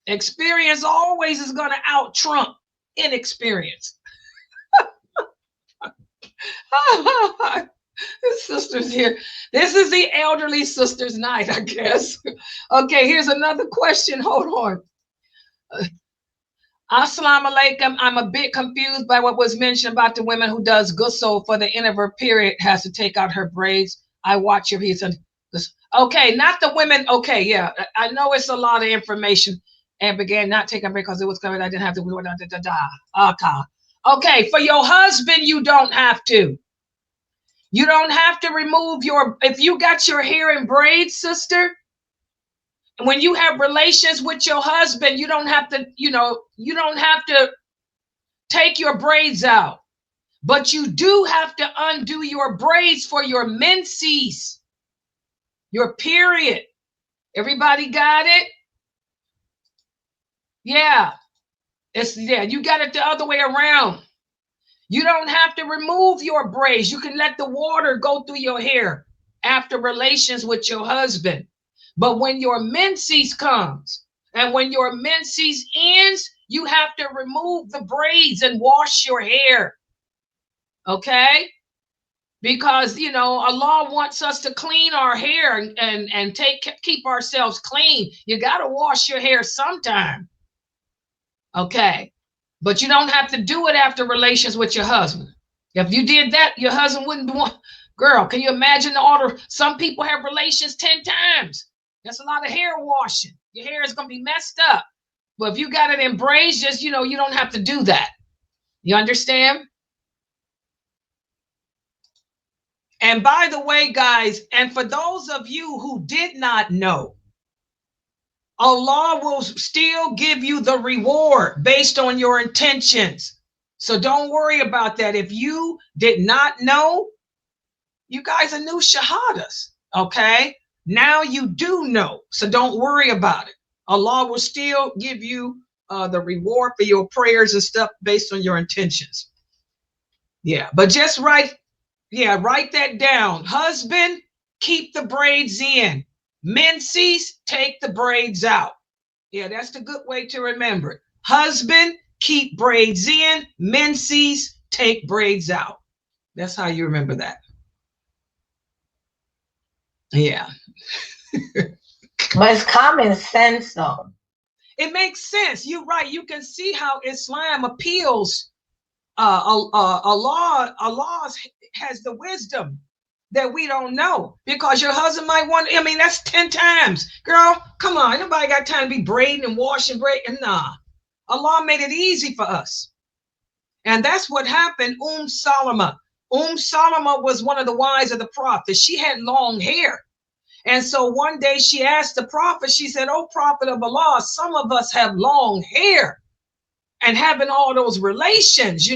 Experience always is going to out trump inexperience. Sisters here. This is the elderly sisters' night, I guess. Okay, here's another question. Hold on. Assalamu alaikum. I'm a bit confused by what was mentioned about the women who does ghusl for the end of her period has to take out her braids. I watch your videos. Okay, not the women. Okay, yeah. I know it's a lot of information. And began not taking a break because it was coming. I didn't have to. Okay, for your husband, you don't have to. You don't have to remove if you got your hair in braids, sister. When you have relations with your husband, you don't have to, you don't have to take your braids out. But you do have to undo your braids for your menses, your period. Everybody got it? Yeah, you got it the other way around. You don't have to remove your braids. You can let the water go through your hair after relations with your husband. But when your menses comes and when your menses ends, you have to remove the braids and wash your hair. Okay? Because, Allah wants us to clean our hair and keep ourselves clean. You got to wash your hair sometime. Okay, but you don't have to do it after relations with your husband. If you did that, your husband wouldn't want. Girl, can you imagine the order? Some people have relations 10 times. That's a lot of hair washing. Your hair is going to be messed up. But if you got it in braids, just, you don't have to do that. You understand? And by the way, guys, and for those of you who did not know, Allah will still give you the reward based on your intentions. So don't worry about that. If you did not know, you guys are new shahadas, okay? Now you do know, so don't worry about it. Allah will still give you the reward for your prayers and stuff based on your intentions. Yeah, but just write that down. Husband, keep the braids in. Menses, take the braids out. Yeah, that's the good way to remember it. Husband, keep braids in. Menses, take braids out. That's how you remember that. Yeah. But it's common sense, though. It makes sense. You're right. You can see how Islam appeals. Allah has the wisdom that we don't know, because your husband might want, that's 10 times. Girl, come on. Nobody got time to be braiding and washing, braiding. Nah. Allah made it easy for us. And that's what happened. Salama was one of the wives of the prophet. She had long hair. And so one day she asked the prophet, she said, "Oh, prophet of Allah, some of us have long hair and having all those relations,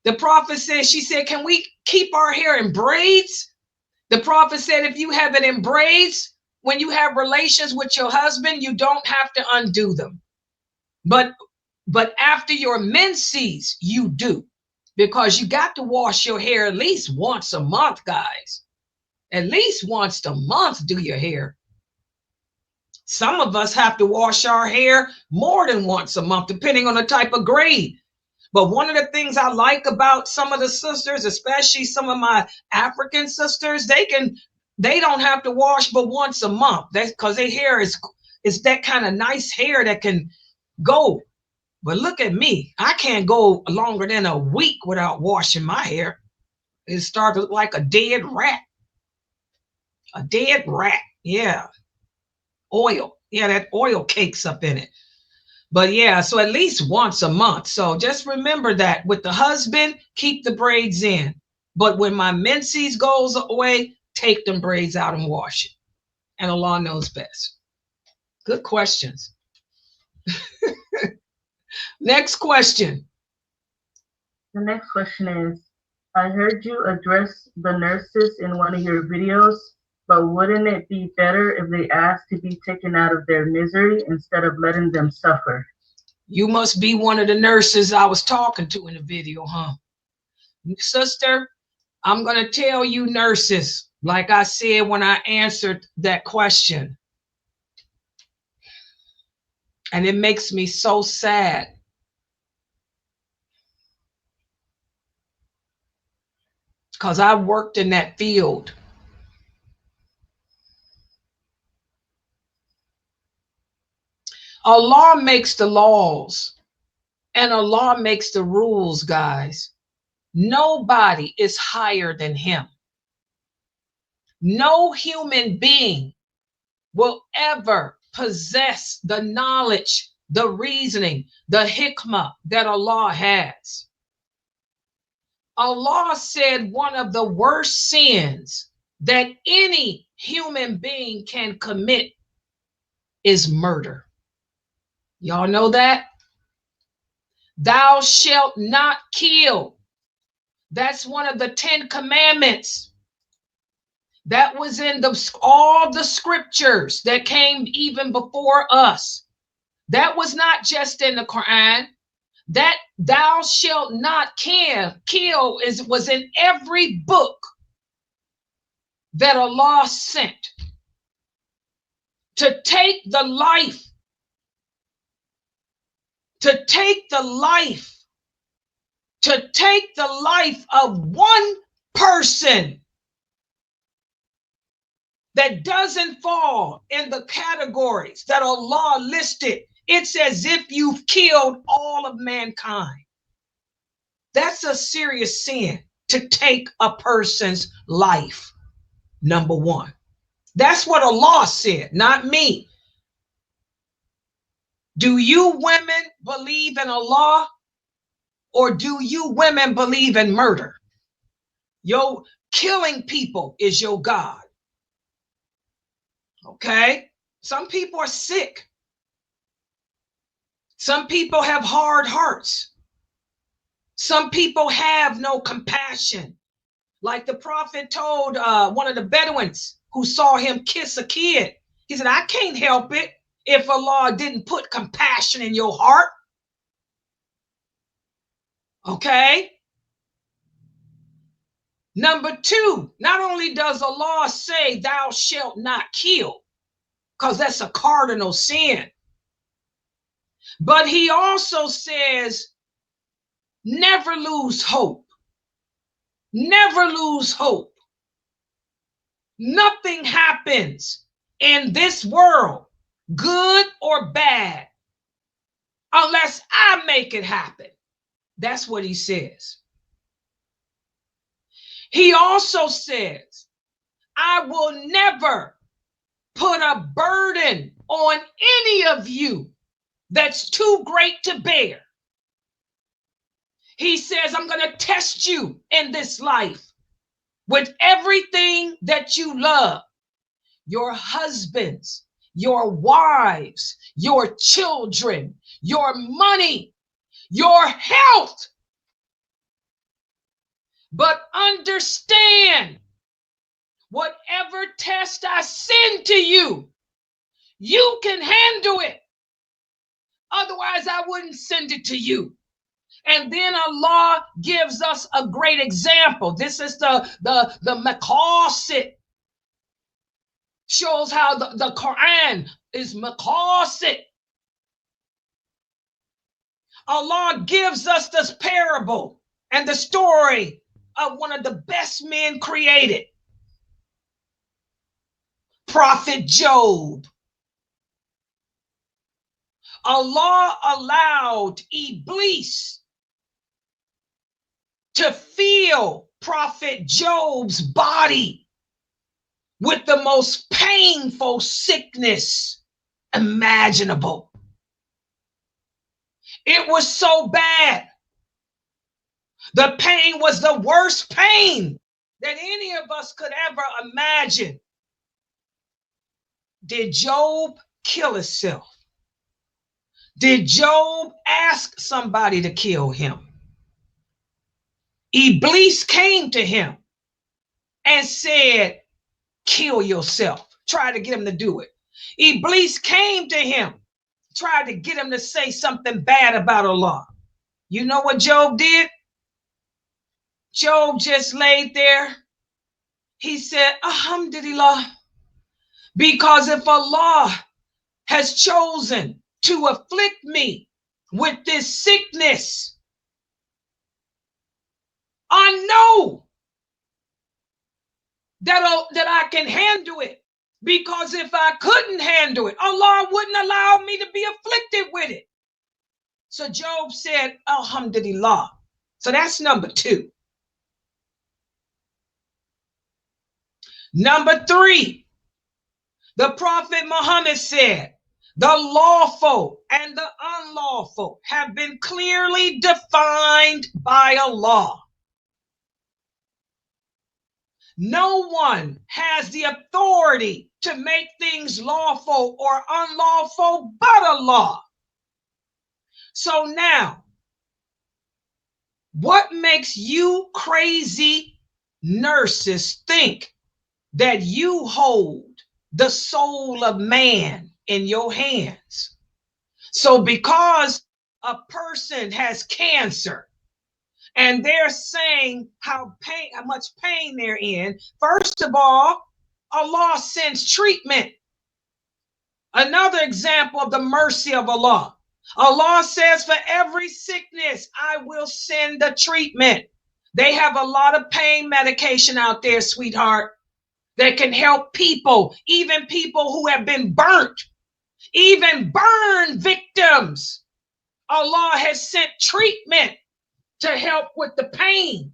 The prophet said, she said, "Can we keep our hair in braids?" The prophet said, "If you have it in braids, when you have relations with your husband, you don't have to undo them. But after your menses, you do, because you got to wash your hair at least once a month, guys. At least once a month, do your hair. Some of us have to wash our hair more than once a month, depending on the type of grade. But one of the things I like about some of the sisters, especially some of my African sisters, they don't have to wash but once a month. That's because their hair is that kind of nice hair that can go. But look at me. I can't go longer than a week without washing my hair. It starts to look like a dead rat. A dead rat. Yeah. Oil. Yeah, that oil cakes up in it. But yeah, so at least once a month. So just remember that with the husband, keep the braids in. But when my menses goes away, take them braids out and wash it. And Allah knows best. Good questions. Next question. The next question is, I heard you address the nurses in one of your videos, but wouldn't it be better if they asked to be taken out of their misery instead of letting them suffer? You must be one of the nurses I was talking to in the video, huh? Sister, I'm going to tell you nurses, like I said when I answered that question. And it makes me so sad. Because I worked in that field. Allah makes the laws and Allah makes the rules, guys. Nobody is higher than him. No human being will ever possess the knowledge, the reasoning, the hikmah that Allah has. Allah said one of the worst sins that any human being can commit is murder. Y'all know that? Thou shalt not kill. That's one of the 10 commandments. That was in all the scriptures that came even before us. That was not just in the Quran. That thou shalt not kill was in every book that Allah sent. To take the life of one person that doesn't fall in the categories that Allah listed, it's as if you've killed all of mankind. That's a serious sin, to take a person's life, number one. That's what Allah said, not me. Do you women believe in Allah, or do you women believe in murder? Yo, killing people is your God. Okay? Some people are sick. Some people have hard hearts. Some people have no compassion. Like the Prophet told one of the Bedouins who saw him kiss a kid. He said, I can't help it if Allah didn't put compassion in your heart. Okay? Number two, not only does Allah say thou shalt not kill, because that's a cardinal sin, but he also says never lose hope. Never lose hope. Nothing happens in this world, good or bad, unless I make it happen. That's what he says. He also says, I will never put a burden on any of you that's too great to bear. He says, I'm going to test you in this life with everything that you love. Your husbands, your wives, your children, your money, your health. But understand, whatever test I send to you, you can handle it. Otherwise, I wouldn't send it to you. And then Allah gives us a great example. This is the maqasid. Shows how the Quran is maqasid. Allah gives us this parable and the story of one of the best men created, Prophet Job. Allah allowed Iblis to fill Prophet Job's body with the most painful sickness imaginable. It was so bad. The pain was the worst pain that any of us could ever imagine. Did Job kill himself? Did Job ask somebody to kill him? Iblis came to him and said, kill yourself. Tried to get him to do it. Iblis came to him, tried to get him to say something bad about Allah. You know what Job did? Job just laid there. He said, Alhamdulillah, because if Allah has chosen to afflict me with this sickness, I know that I can handle it, because if I couldn't handle it, Allah wouldn't allow me to be afflicted with it. So Job said, Alhamdulillah. So that's number 2. Number 3, the Prophet Muhammad said, the lawful and the unlawful have been clearly defined by Allah. No one has the authority to make things lawful or unlawful but Allah. So now, what makes you crazy nurses think that you hold the soul of man in your hands? So because a person has cancer and they're saying how much pain they're in, first of all, Allah sends treatment. Another example of the mercy of Allah. Allah says, for every sickness, I will send the treatment. They have a lot of pain medication out there, sweetheart, that can help people, even people who have been burnt, even burn victims. Allah has sent treatment to help with the pain.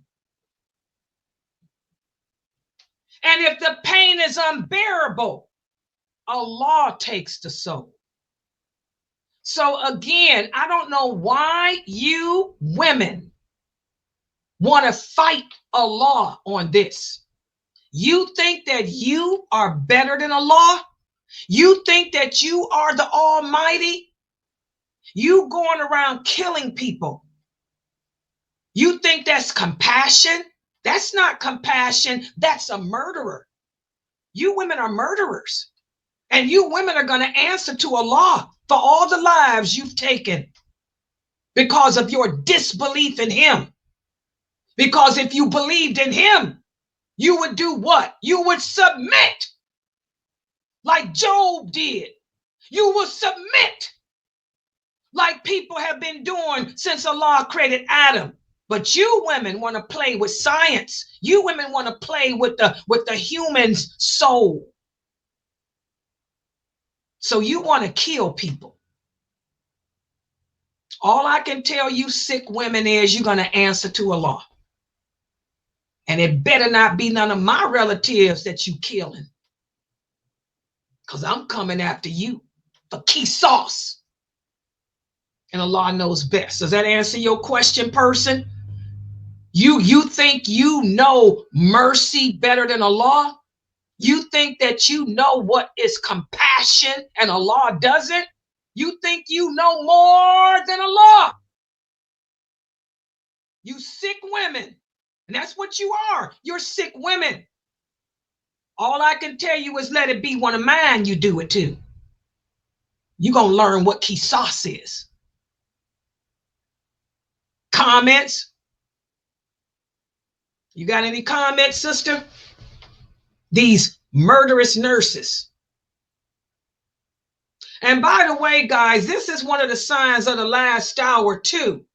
And if the pain is unbearable, Allah takes the soul. So again, I don't know why you women want to fight Allah on this. You think that you are better than Allah? You think that you are the Almighty? You going around killing people. You think that's compassion? That's not compassion. That's a murderer. You women are murderers. And you women are going to answer to Allah for all the lives you've taken because of your disbelief in Him. Because if you believed in Him, you would do what? You would submit like Job did. You will submit like people have been doing since Allah created Adam. But you women want to play with science. You women want to play with the human's soul. So you want to kill people. All I can tell you sick women is you're going to answer to Allah. And it better not be none of my relatives that you killing. Because I'm coming after you for key sauce. And Allah knows best. Does that answer your question, person? You think you know mercy better than Allah? You think that you know what is compassion and Allah doesn't? You think you know more than Allah? You sick women. And that's what you are. You're sick women. All I can tell you is let it be one of mine you do it to. You're going to learn what key sauce is. Comments? You got any comments, sister? These murderous nurses. And by the way, guys, this is one of the signs of the last hour too.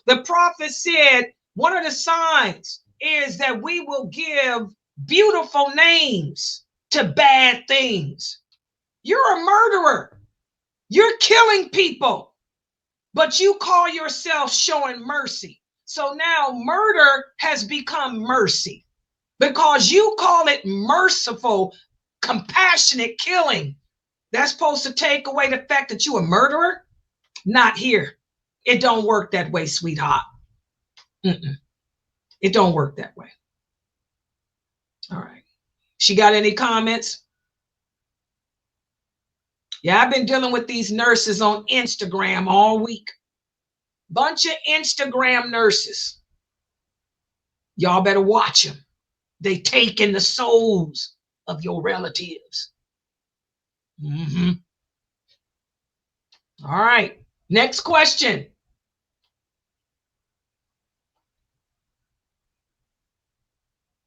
The prophet said one of the signs is that we will give beautiful names to bad things. You're a murderer. You're killing people, but you call yourself showing mercy. So now murder has become mercy because you call it merciful, compassionate killing. That's supposed to take away the fact that you're a murderer? Not here. It don't work that way, sweetheart. It don't work that way. All right. She got any comments? Yeah, I've been dealing with these nurses on Instagram all week. Bunch of Instagram nurses. Y'all better watch them. They taking the souls of your relatives. All right. Next question.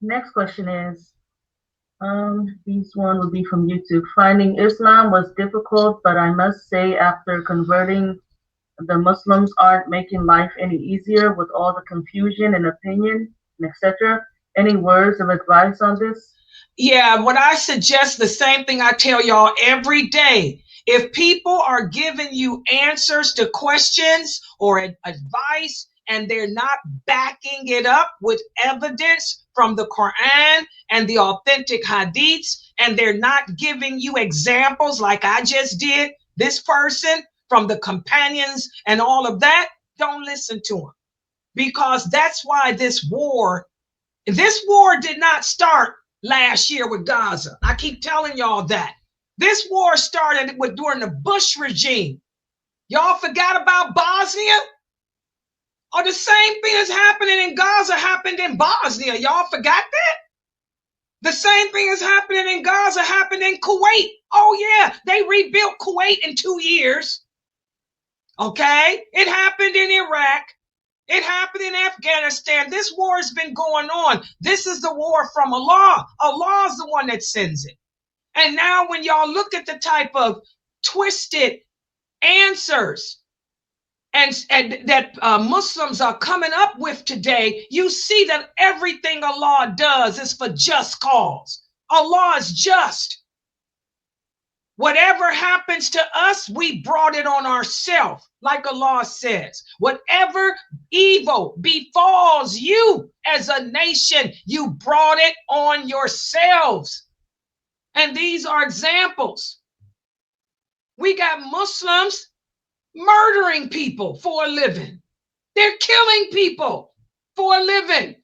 Next question is, this one would be from YouTube. Finding Islam was difficult, but I must say after converting, the Muslims aren't making life any easier with all the confusion and opinion, etc. Any words of advice on this? Yeah, what I suggest, the same thing I tell y'all every day. If people are giving you answers to questions or advice, and they're not backing it up with evidence from the Quran and the authentic hadiths, and they're not giving you examples like I just did, this person from the companions and all of that, don't listen to them. Because that's why this war did not start last year with Gaza. I keep telling y'all that. This war started during the Bush regime. Y'all forgot about Bosnia? Or the same thing that's happening in Gaza happened in Bosnia. Y'all forgot that? The same thing that's happening in Gaza happened in Kuwait. Oh yeah, they rebuilt Kuwait in 2 years. Okay? It happened in Iraq. It happened in Afghanistan. This war has been going on. This is the war from Allah. Allah is the one that sends it. And now when y'all look at the type of twisted answers and that Muslims are coming up with today, you see that everything Allah does is for just cause. Allah is just. Whatever happens to us, we brought it on ourselves. Like Allah says, whatever evil befalls you as a nation, you brought it on yourselves. And these are examples. We got Muslims murdering people for a living. They're killing people for a living.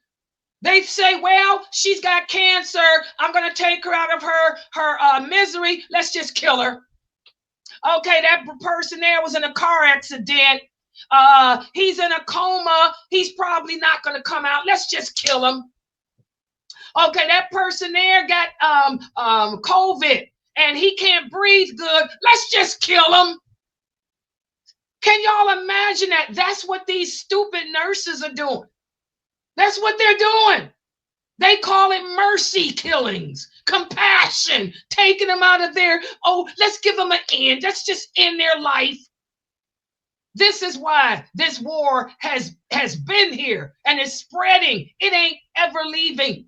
They say, well, she's got cancer. I'm going to take her out of her misery. Let's just kill her. Okay, that person there was in a car accident. He's in a coma. He's probably not going to come out. Let's just kill him. Okay, that person there got COVID and he can't breathe good. Let's just kill him. Can y'all imagine that? That's what these stupid nurses are doing. That's what they're doing. They call it mercy killings, compassion, taking them out of their, let's give them an end. Let's just end their life. This is why this war has been here and is spreading. It ain't ever leaving.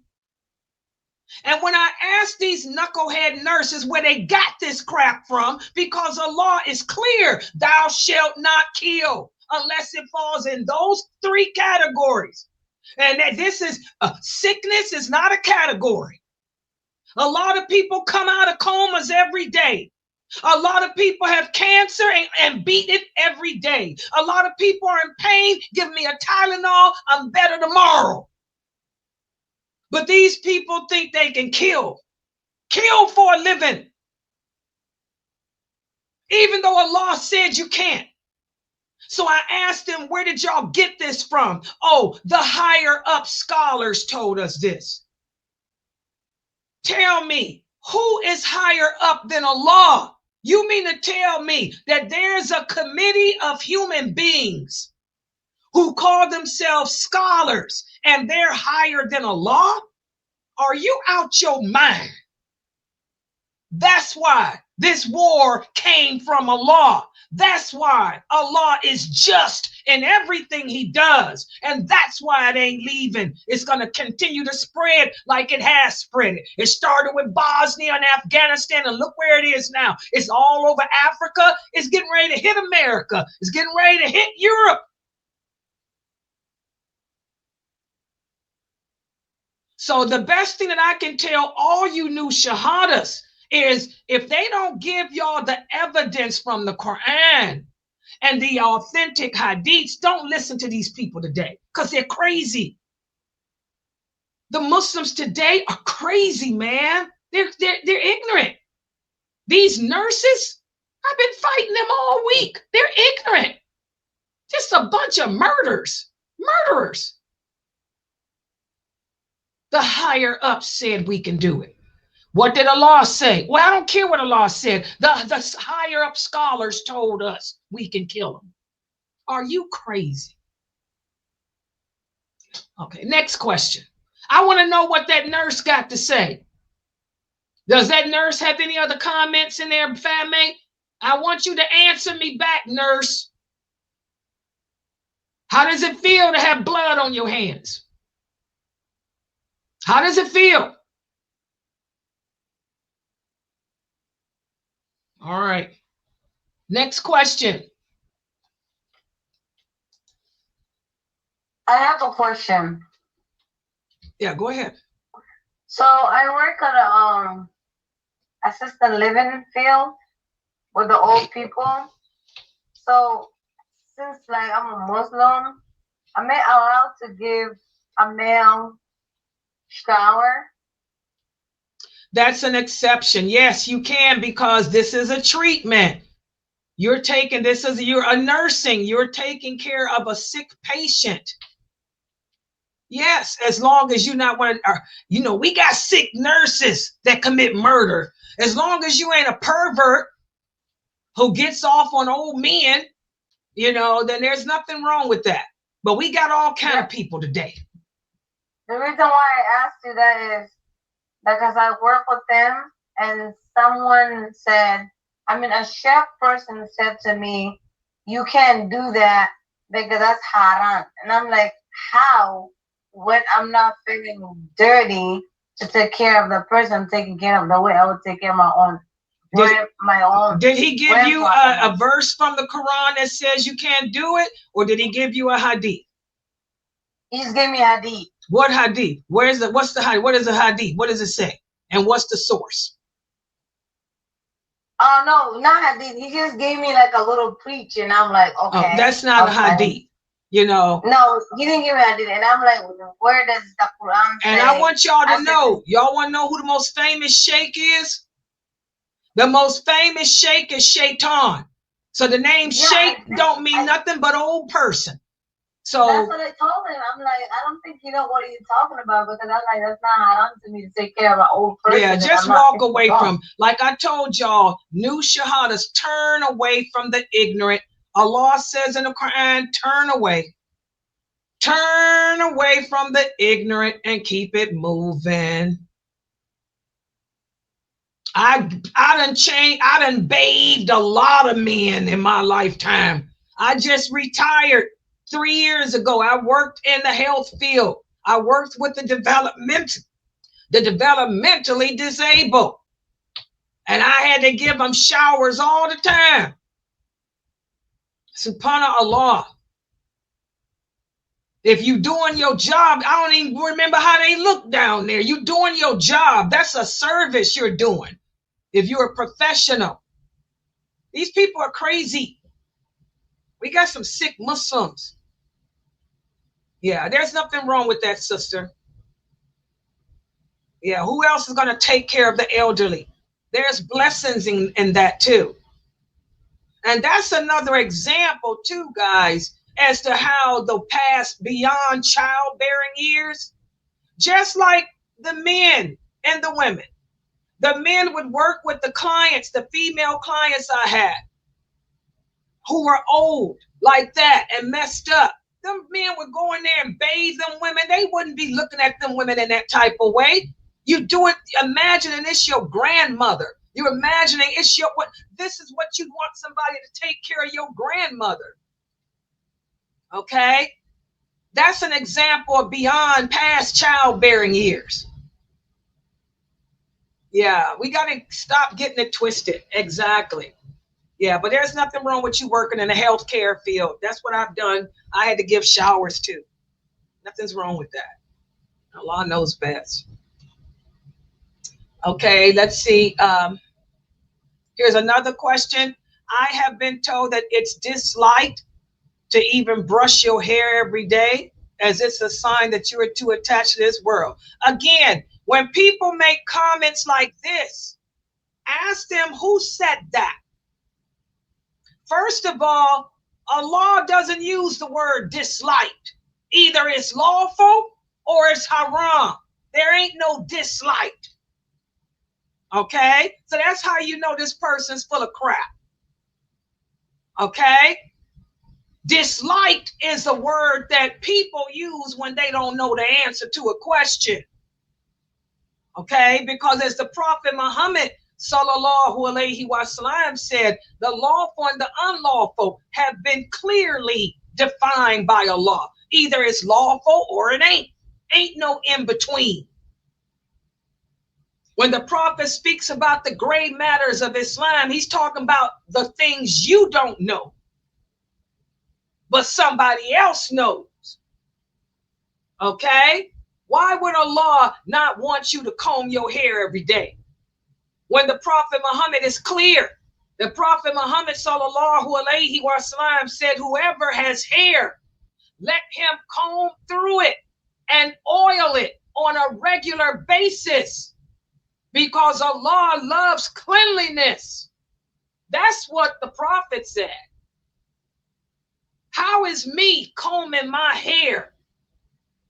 And when I ask these knucklehead nurses where they got this crap from, because the law is clear, thou shalt not kill unless it falls in those 3 categories. And that this is sickness is not a category. A lot of people come out of comas every day. A lot of people have cancer and beat it every day. A lot of people are in pain. Give me a Tylenol. I'm better tomorrow. But these people think they can kill for a living. Even though Allah said you can't. So I asked them, where did y'all get this from? Oh, the higher up scholars told us this. Tell me, who is higher up than Allah? You mean to tell me that there's a committee of human beings who call themselves scholars and they're higher than Allah? Are you out your mind? That's why this war came from Allah. That's why Allah is just in everything he does. And that's why it ain't leaving. It's going to continue to spread like it has spread. It started with Bosnia and Afghanistan, and look where it is now. It's all over Africa. It's getting ready to hit America. It's getting ready to hit Europe. So the best thing that I can tell all you new shahadas is, if they don't give y'all the evidence from the Quran and the authentic hadiths, don't listen to these people today, because they're crazy. The Muslims today are crazy, man. They're ignorant. These nurses, I've been fighting them all week. They're ignorant. Just a bunch of murderers. The higher up said we can do it. What did Allah say? Well, I don't care what Allah said. The higher up scholars told us we can kill them. Are you crazy? Okay, next question. I want to know what that nurse got to say. Does that nurse have any other comments in there, family? I want you to answer me back, nurse. How does it feel to have blood on your hands? How does it feel? All right. Next question. I have a question. Yeah, go ahead. So I work at a assisted living field with the old people. So since like I'm a Muslim, am I allowed to give a male shower? That's an exception. Yes, you can, because this is a treatment. You're a nursing. You're taking care of a sick patient. Yes, as long as you're not one of, we got sick nurses that commit murder. As long as you ain't a pervert who gets off on old men, then there's nothing wrong with that. But we got all kind of people today. The reason why I asked you that is because I work with them, and someone said, a chef person said to me, you can't do that because that's haram. And I'm like, how? When I'm not feeling dirty to take care of the person I'm taking care of the way I would take care of my own. Did he give you a verse from the Quran that says you can't do it, or did he give you a hadith? He's giving me hadith. What hadith? What's the hadith? What is the hadith? What does it say? And what's the source? Oh, no, not hadith. He just gave me like a little preach, and I'm like, okay. Oh, that's not a hadith, No, he didn't give me hadith, and I'm like, where does the Quran say? And I want y'all to know, y'all want to know who the most famous sheikh is? The most famous sheikh is Shaitan. So the name sheikh don't mean nothing but old person. So that's what I told him. I'm like, I don't think you know what you're talking about, because I'm like, that's not haram to me to take care of an old person. Yeah, just walk away from. Like I told y'all, new shahadas, turn away from the ignorant. Allah says in the Quran, turn away. Turn away from the ignorant and keep it moving. I done bathed a lot of men in my lifetime. I just retired 3 years ago. I worked in the health field. I worked with the developmentally disabled. And I had to give them showers all the time. Subhanallah. If you doing your job, I don't even remember how they look down there. You doing your job. That's a service you're doing. If you're a professional. These people are crazy. We got some sick Muslims. Yeah, there's nothing wrong with that, sister. Yeah, who else is going to take care of the elderly? There's blessings in that too. And that's another example too, guys, as to how the past beyond childbearing years, just like the men and the women. The men would work with the clients, the female clients I had, who were old like that and messed up. Them men would go in there and bathe them women. They wouldn't be looking at them women in that type of way. You do it, imagining it's your grandmother. You're imagining it's your what this is what you want somebody to take care of your grandmother. Okay? That's an example of beyond past childbearing years. Yeah, we got to stop getting it twisted. Exactly. Yeah, but there's nothing wrong with you working in the healthcare field. That's what I've done. I had to give showers too. Nothing's wrong with that. Allah knows best. Okay, let's see. Here's another question. I have been told that it's disliked to even brush your hair every day, as it's a sign that you are too attached to this world. Again, when people make comments like this, ask them who said that. First of all, Allah doesn't use the word disliked. Either it's lawful or it's haram. There ain't no disliked. Okay? So that's how you know this person's full of crap. Okay? Disliked is a word that people use when they don't know the answer to a question. Okay? Because as the Prophet Muhammad sallallahu alaihi wasallam said, the lawful and the unlawful have been clearly defined by Allah. Either it's lawful or it ain't. Ain't no in between. When the Prophet speaks about the gray matters of Islam, he's talking about the things you don't know, but somebody else knows. Okay? Why would Allah not want you to comb your hair every day? When the Prophet Muhammad is clear, the Prophet Muhammad sallallahu alaihi wasallam said, whoever has hair, let him comb through it and oil it on a regular basis, because Allah loves cleanliness. That's what the Prophet said. How is me combing my hair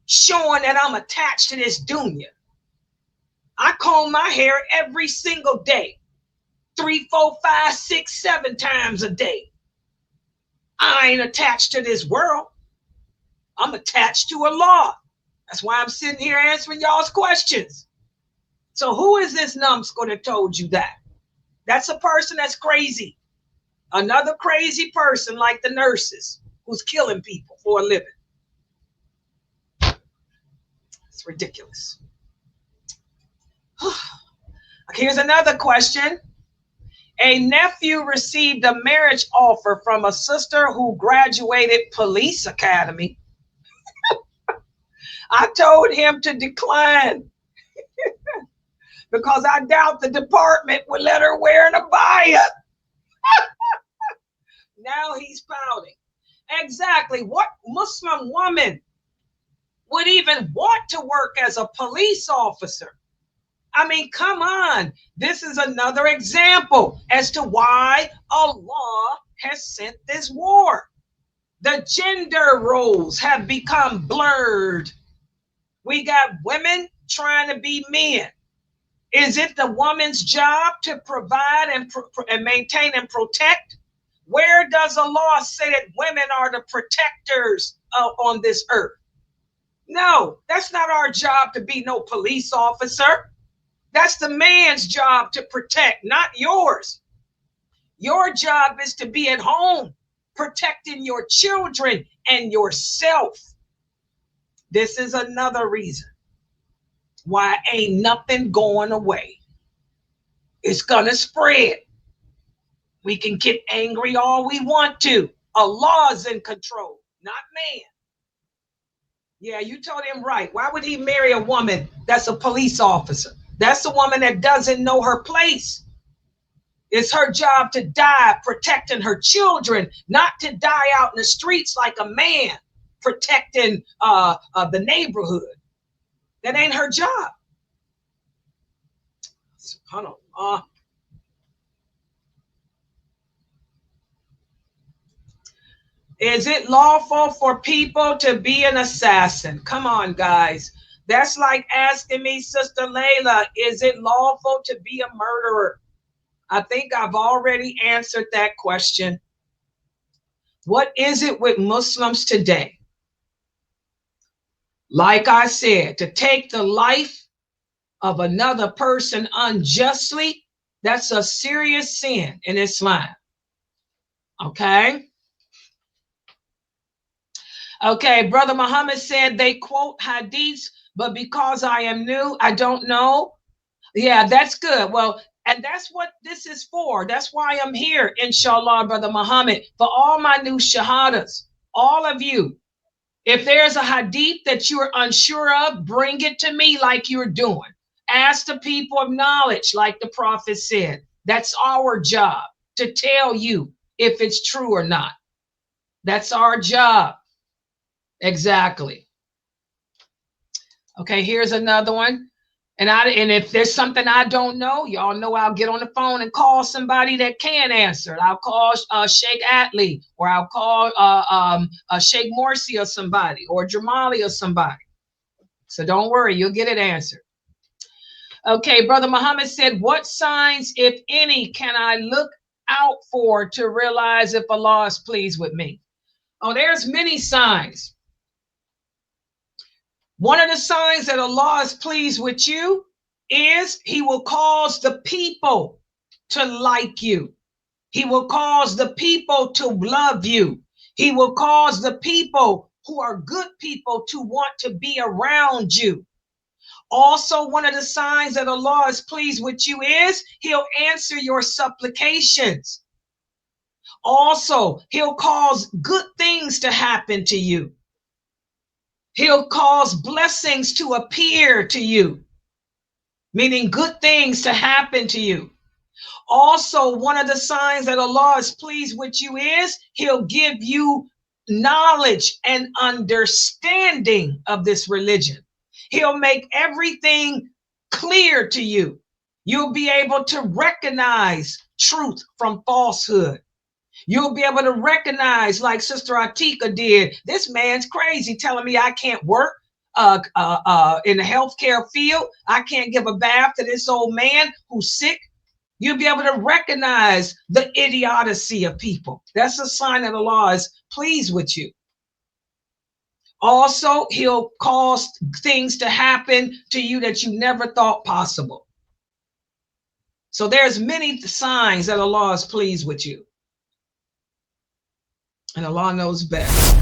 showing that I'm attached to this dunya? I comb my hair every single day, 3, 4, 5, 6, 7 times a day. I ain't attached to this world. I'm attached to Allah. That's why I'm sitting here answering y'all's questions. So who is this numbskull that told you that? That's a person that's crazy. Another crazy person like the nurses who's killing people for a living. It's ridiculous. Here's another question. A nephew received a marriage offer from a sister who graduated police academy. I told him to decline because I doubt the department would let her wear an abaya. Now he's pouting. Exactly. What Muslim woman would even want to work as a police officer? I mean, come on. This is another example as to why Allah has sent this war. The gender roles have become blurred. We got women trying to be men. Is it the woman's job to provide and maintain and protect? Where does Allah say that women are the protectors on this earth? No, that's not our job to be no police officer. That's the man's job to protect, not yours. Your job is to be at home, protecting your children and yourself. This is another reason why ain't nothing going away. It's gonna spread. We can get angry all we want to. Allah's in control, not man. Yeah, you told him right. Why would he marry a woman that's a police officer? That's a woman that doesn't know her place. It's her job to die protecting her children, not to die out in the streets like a man protecting the neighborhood. That ain't her job. SubhanAllah. Is it lawful for people to be an assassin? Come on, guys. That's like asking me, Sister Laila, is it lawful to be a murderer? I think I've already answered that question. What is it with Muslims today? Like I said, to take the life of another person unjustly That's a serious sin in Islam. Okay. Okay, Brother Muhammad said they quote hadiths, but because I am new, I don't know. Yeah, that's good. Well, and that's what this is for. That's why I'm here, inshallah, Brother Muhammad, for all my new shahadas, all of you. If there's a hadith that you're unsure of, bring it to me like you're doing. Ask the people of knowledge, like the Prophet said. That's our job, to tell you if it's true or not. That's our job. Exactly. Okay, here's another one. And if there's something I don't know, y'all know I'll get on the phone and call somebody that can answer. I'll call Sheikh Atlee, or I'll call Sheikh Morsi or somebody, or Jamali or somebody. So don't worry, you'll get it answered. Okay, Brother Muhammad said, what signs, if any, can I look out for to realize if Allah is pleased with me? Oh, there's many signs. One of the signs that Allah is pleased with you is He will cause the people to like you. He will cause the people to love you. He will cause the people who are good people to want to be around you. Also, one of the signs that Allah is pleased with you is He'll answer your supplications. Also, He'll cause good things to happen to you. He'll cause blessings to appear to you, meaning good things to happen to you. Also, one of the signs that Allah is pleased with you is He'll give you knowledge and understanding of this religion. He'll make everything clear to you. You'll be able to recognize truth from falsehood. You'll be able to recognize, like Sister Atika did, this man's crazy telling me I can't work in the healthcare field. I can't give a bath to this old man who's sick. You'll be able to recognize the idiocy of people. That's a sign that Allah is pleased with you. Also, He'll cause things to happen to you that you never thought possible. So there's many signs that Allah is pleased with you. And Allah knows best.